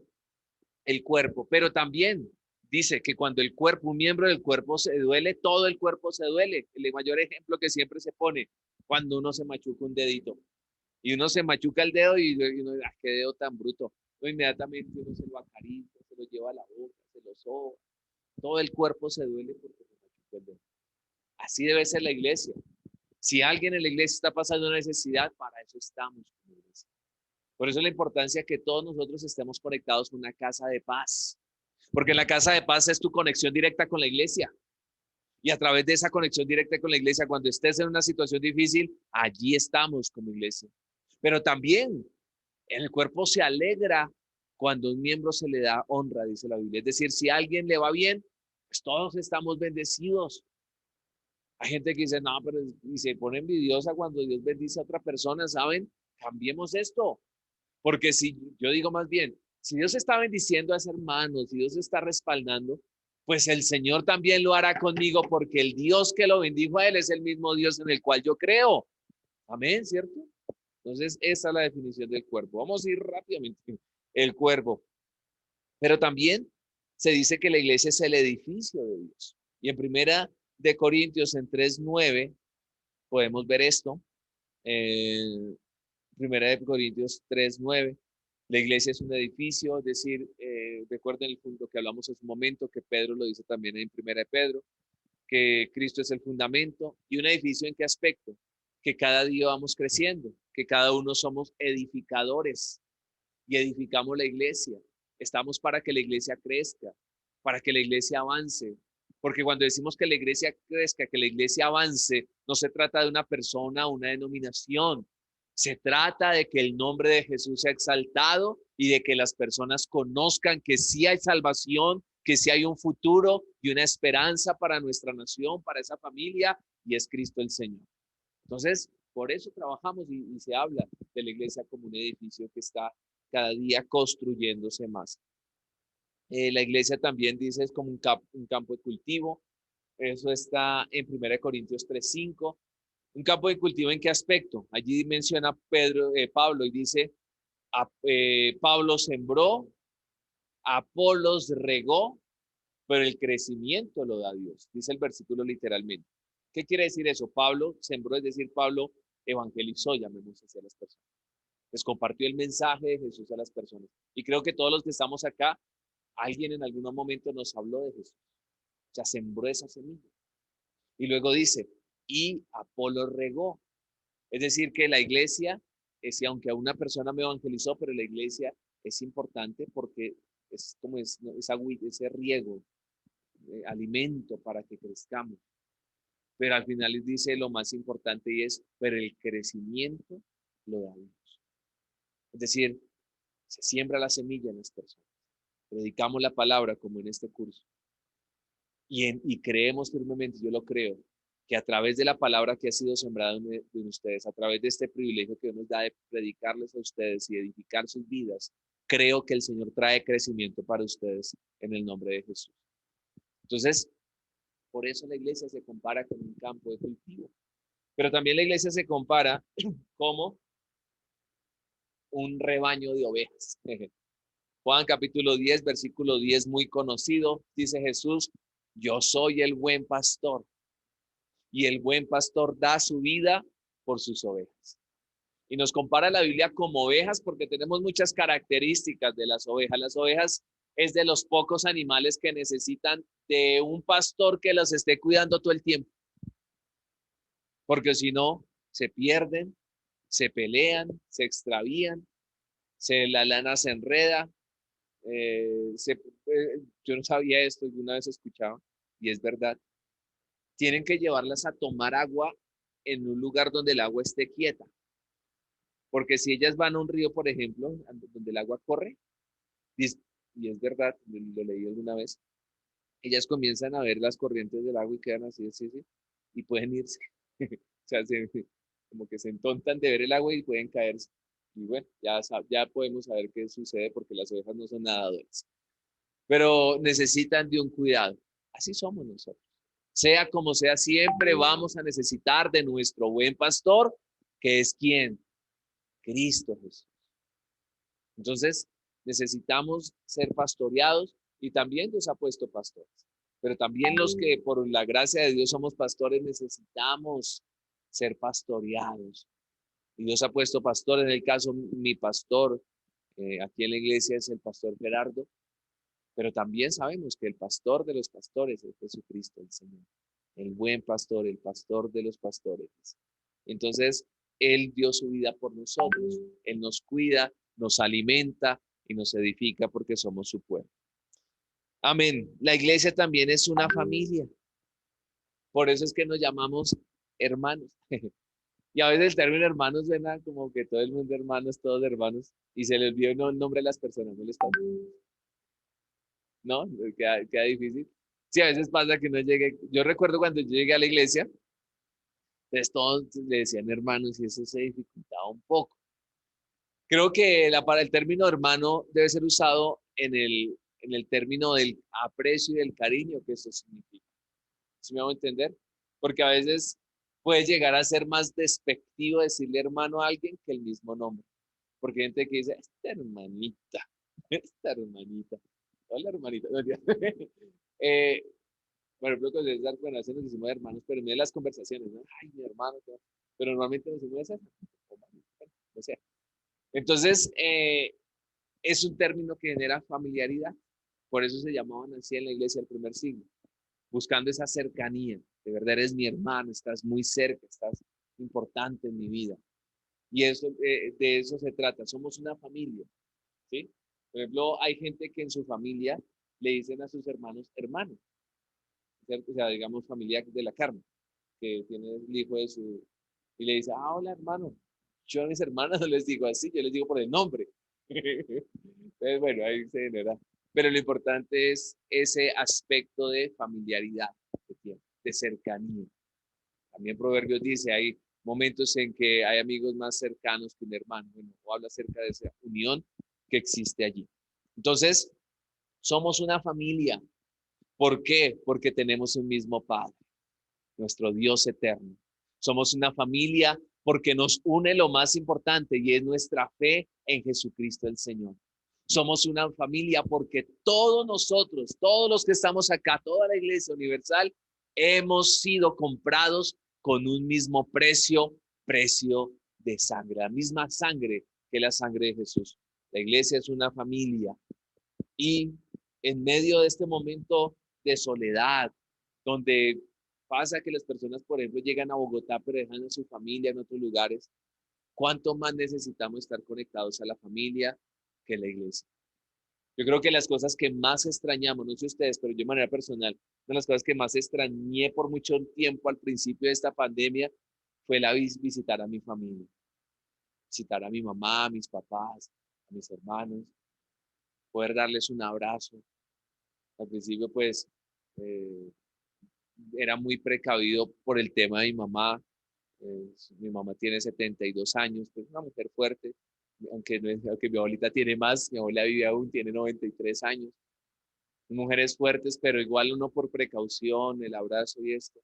el cuerpo, pero también dice que cuando el cuerpo, un miembro del cuerpo se duele, todo el cuerpo se duele. El mayor ejemplo que siempre se pone cuando uno se machuca un dedito y uno se machuca el dedo y uno, ah, qué dedo tan bruto. Uno inmediatamente uno se lo acaricia, se lo lleva a la boca, se lo soba. Todo el cuerpo se duele porque se machuca el dedo. Así debe ser la iglesia. Si alguien en la iglesia está pasando una necesidad, para eso estamos como iglesia. Por eso la importancia que todos nosotros estemos conectados con una casa de paz. Porque la casa de paz es tu conexión directa con la iglesia. Y a través de esa conexión directa con la iglesia, cuando estés en una situación difícil, allí estamos como iglesia. Pero también el cuerpo se alegra cuando a un miembro se le da honra, dice la Biblia. Es decir, si a alguien le va bien, pues todos estamos bendecidos. Hay gente que dice, no, pero y se pone envidiosa cuando Dios bendice a otra persona, ¿saben? Cambiemos esto. Porque si yo digo más bien, si Dios está bendiciendo a ese hermano, si Dios está respaldando, pues el Señor también lo hará conmigo porque el Dios que lo bendijo a él es el mismo Dios en el cual yo creo. Amén, ¿cierto? Entonces, esa es la definición del cuerpo. Vamos a ir rápidamente. El cuerpo. Pero también se dice que la iglesia es el edificio de Dios. Y en primera de Corintios, en 3:9, podemos ver esto. Primera de Corintios 3:9. La iglesia es un edificio, es decir, recuerden el punto que hablamos hace un momento, que Pedro lo dice también en Primera de Pedro, que Cristo es el fundamento. ¿Y un edificio en qué aspecto? Que cada día vamos creciendo, que cada uno somos edificadores y edificamos la iglesia. Estamos para que la iglesia crezca, para que la iglesia avance. Porque cuando decimos que la iglesia crezca, que la iglesia avance, no se trata de una persona, una denominación. Se trata de que el nombre de Jesús sea exaltado y de que las personas conozcan que sí hay salvación, que sí hay un futuro y una esperanza para nuestra nación, para esa familia, y es Cristo el Señor. Entonces, por eso trabajamos y se habla de la iglesia como un edificio que está cada día construyéndose más. La iglesia también dice es como un campo de cultivo. Eso está en 1 Corintios 3:5. ¿Un campo de cultivo en qué aspecto? Allí menciona Pablo y dice, Pablo sembró, Apolos regó, pero el crecimiento lo da Dios. Dice el versículo literalmente. ¿Qué quiere decir eso? Pablo sembró, es decir, Pablo evangelizó, llamemos así a las personas. Les compartió el mensaje de Jesús a las personas. Y creo que todos los que estamos acá, alguien en algún momento nos habló de Jesús. O sea, sembró esa semilla. Y luego dice, y Apolo regó. Es decir, que la iglesia, si aunque a una persona me evangelizó, pero la iglesia es importante porque es como ese riego, alimento para que crezcamos. Pero al final les dice lo más importante y es, pero el crecimiento lo da Dios. Es decir, se siembra la semilla en las personas. Predicamos la palabra como en este curso. Y creemos firmemente, yo lo creo, que a través de la palabra que ha sido sembrada en ustedes, a través de este privilegio que Dios nos da de predicarles a ustedes y edificar sus vidas, creo que el Señor trae crecimiento para ustedes en el nombre de Jesús. Entonces, por eso la iglesia se compara con un campo de cultivo. Pero también la iglesia se compara como un rebaño de ovejas. Juan capítulo 10, versículo 10, muy conocido, dice Jesús, yo soy el buen pastor y el buen pastor da su vida por sus ovejas. Y nos compara la Biblia como ovejas porque tenemos muchas características de las ovejas. Las ovejas es de los pocos animales que necesitan de un pastor que los esté cuidando todo el tiempo, porque si no, se pierden, se pelean, se extravían, la lana se enreda. Yo no sabía esto, yo una vez escuchaba, y es verdad, tienen que llevarlas a tomar agua en un lugar donde el agua esté quieta, porque si ellas van a un río, por ejemplo, donde el agua corre, y es verdad, lo leí alguna vez, ellas comienzan a ver las corrientes del agua y quedan así, sí, sí, y pueden irse. O sea, como que se entontan de ver el agua y pueden caerse. Y bueno, ya podemos saber qué sucede porque las ovejas no son nadadoras. Pero necesitan de un cuidado. Así somos nosotros. Sea como sea, siempre vamos a necesitar de nuestro buen pastor, que es ¿quién? Cristo Jesús. Entonces, necesitamos ser pastoreados y también Dios ha puesto pastores. Pero también los que por la gracia de Dios somos pastores necesitamos ser pastoreados. Y Dios ha puesto pastores. En el caso, mi pastor aquí en la iglesia es el pastor Gerardo. Pero también sabemos que el pastor de los pastores es Jesucristo, el Señor. El buen pastor, el pastor de los pastores. Entonces, Él dio su vida por nosotros. Él nos cuida, nos alimenta y nos edifica porque somos su pueblo. Amén. La iglesia también es una familia. Por eso es que nos llamamos hermanos. Y a veces el término hermanos suena como que todo el mundo hermanos, todos hermanos, y se les olvidó el nombre de las personas, ¿no les pasa? ¿No? Queda difícil. Sí, a veces pasa que no llegue. Yo recuerdo cuando yo llegué a la iglesia, entonces todos le decían hermanos y eso se dificultaba un poco. Creo que para el término hermano debe ser usado en el término del aprecio y del cariño que eso significa. ¿Sí me hago entender? Porque a veces puede llegar a ser más despectivo decirle hermano a alguien que el mismo nombre. Porque hay gente que dice, esta hermanita, esta hermanita. Hola hermanita. No, eh, por ejemplo, con César, bueno, a veces nos decimos hermanos, pero en medio de las conversaciones, ¿no? Ay, mi hermano, pero normalmente nos decimos César. O sea, entonces, es un término que genera familiaridad. Por eso se llamaban así en la iglesia del primer siglo, buscando esa cercanía. De verdad eres mi hermano, estás muy cerca, estás importante en mi vida. Y eso, de eso se trata. Somos una familia, ¿sí? Por ejemplo, hay gente que en su familia le dicen a sus hermanos hermanos, ¿cierto? O sea, digamos, familia de la carne, que tiene el hijo de su... Y le dice, ah, hola, hermano. Yo a mis hermanas no les digo así, yo les digo por el nombre. Entonces, bueno, ahí se genera. Pero lo importante es ese aspecto de familiaridad que tiene, de cercanía. También Proverbios dice, hay momentos en que hay amigos más cercanos que un hermano. Bueno, o habla acerca de esa unión que existe allí. Entonces, somos una familia. ¿Por qué? Porque tenemos un mismo Padre, nuestro Dios eterno. Somos una familia porque nos une lo más importante y es nuestra fe en Jesucristo el Señor. Somos una familia porque todos nosotros, todos los que estamos acá, toda la iglesia universal, hemos sido comprados con un mismo precio, precio de sangre, la misma sangre que la sangre de Jesús. La iglesia es una familia y en medio de este momento de soledad, donde pasa que las personas, por ejemplo, llegan a Bogotá, pero dejan a su familia en otros lugares, ¿cuánto más necesitamos estar conectados a la familia que la iglesia? Yo creo que las cosas que más extrañamos, no sé ustedes, pero yo de manera personal, una de las cosas que más extrañé por mucho tiempo al principio de esta pandemia fue la visitar a mi familia, visitar a mi mamá, a mis papás, a mis hermanos, poder darles un abrazo. Al principio, pues, eh, era muy precavido por el tema de mi mamá. Mi mamá tiene 72 años, pues una mujer fuerte, aunque, no es, aunque mi abuelita tiene más, mi abuela vive aún, tiene 93 años. Mujeres fuertes, pero igual uno por precaución, el abrazo y esto.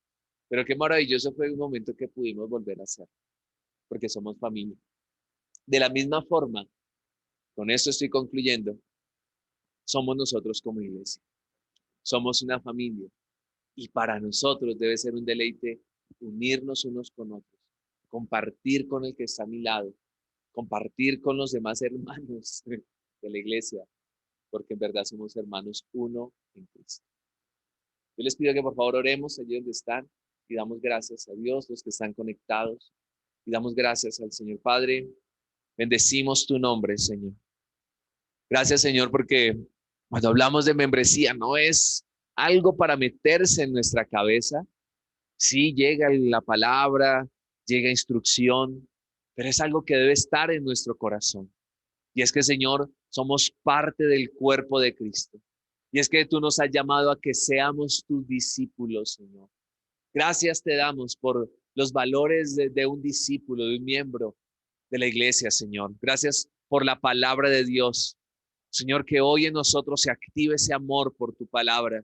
Pero qué maravilloso fue un momento que pudimos volver a hacer, porque somos familia. De la misma forma, con esto estoy concluyendo, somos nosotros como iglesia. Somos una familia. Y para nosotros debe ser un deleite unirnos unos con otros, compartir con el que está a mi lado, compartir con los demás hermanos de la iglesia, porque en verdad somos hermanos uno en Cristo. Yo les pido que por favor oremos allí donde están y damos gracias a Dios, los que están conectados, y damos gracias al Señor. Padre, bendecimos tu nombre, Señor. Gracias, Señor, porque cuando hablamos de membresía no es algo para meterse en nuestra cabeza. Sí, llega la palabra, llega instrucción, pero es algo que debe estar en nuestro corazón. Y es que, Señor, somos parte del cuerpo de Cristo. Y es que tú nos has llamado a que seamos tus discípulos, Señor. Gracias te damos por los valores de un discípulo, de un miembro de la iglesia, Señor. Gracias por la palabra de Dios. Señor, que hoy en nosotros se active ese amor por tu palabra,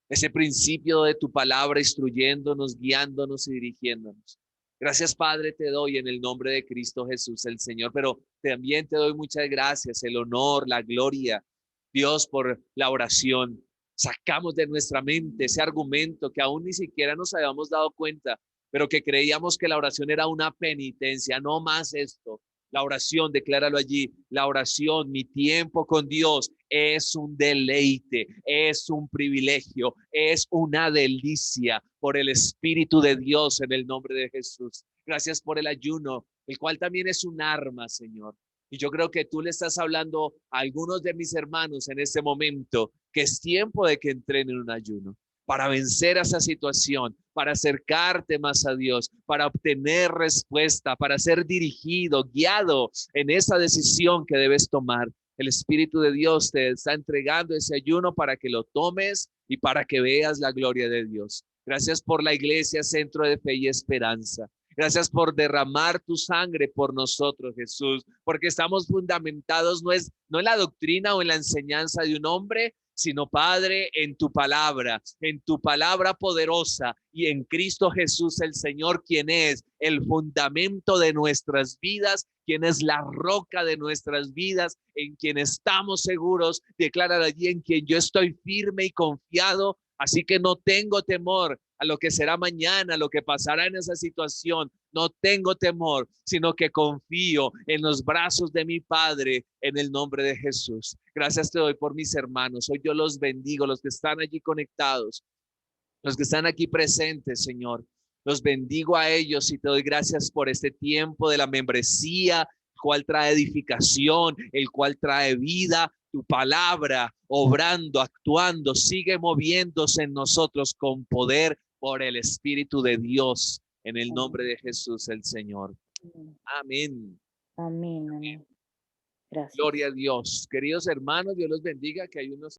ese principio de tu palabra instruyéndonos, guiándonos y dirigiéndonos. Gracias, Padre, te doy en el nombre de Cristo Jesús, el Señor, pero también te doy muchas gracias, el honor, la gloria, Dios, por la oración. Sacamos de nuestra mente ese argumento que aún ni siquiera nos habíamos dado cuenta, pero que creíamos que la oración era una penitencia, no más esto. La oración, decláralo allí, la oración, mi tiempo con Dios es un deleite, es un privilegio, es una delicia por el Espíritu de Dios en el nombre de Jesús. Gracias por el ayuno, el cual también es un arma, Señor. Y yo creo que tú le estás hablando a algunos de mis hermanos en este momento que es tiempo de que entren en un ayuno para vencer esa situación, para acercarte más a Dios, para obtener respuesta, para ser dirigido, guiado en esa decisión que debes tomar. El Espíritu de Dios te está entregando ese ayuno para que lo tomes y para que veas la gloria de Dios. Gracias por la Iglesia Centro de Fe y Esperanza. Gracias por derramar tu sangre por nosotros, Jesús, porque estamos fundamentados no en la doctrina o en la enseñanza de un hombre, sino, Padre, en tu palabra poderosa y en Cristo Jesús el Señor, quien es el fundamento de nuestras vidas, quien es la roca de nuestras vidas, en quien estamos seguros. Declara allí en quien yo estoy firme y confiado, así que no tengo temor a lo que será mañana, a lo que pasará en esa situación. No tengo temor, sino que confío en los brazos de mi Padre en el nombre de Jesús. Gracias te doy por mis hermanos. Hoy yo los bendigo, los que están allí conectados, los que están aquí presentes, Señor. Los bendigo a ellos y te doy gracias por este tiempo de la membresía, el cual trae edificación, el cual trae vida. Tu palabra, obrando, actuando, sigue moviéndose en nosotros con poder por el Espíritu de Dios, en el nombre de Jesús el Señor. Amén. Amén, amén. Gracias. Gloria a Dios. Queridos hermanos, Dios los bendiga, que hay unos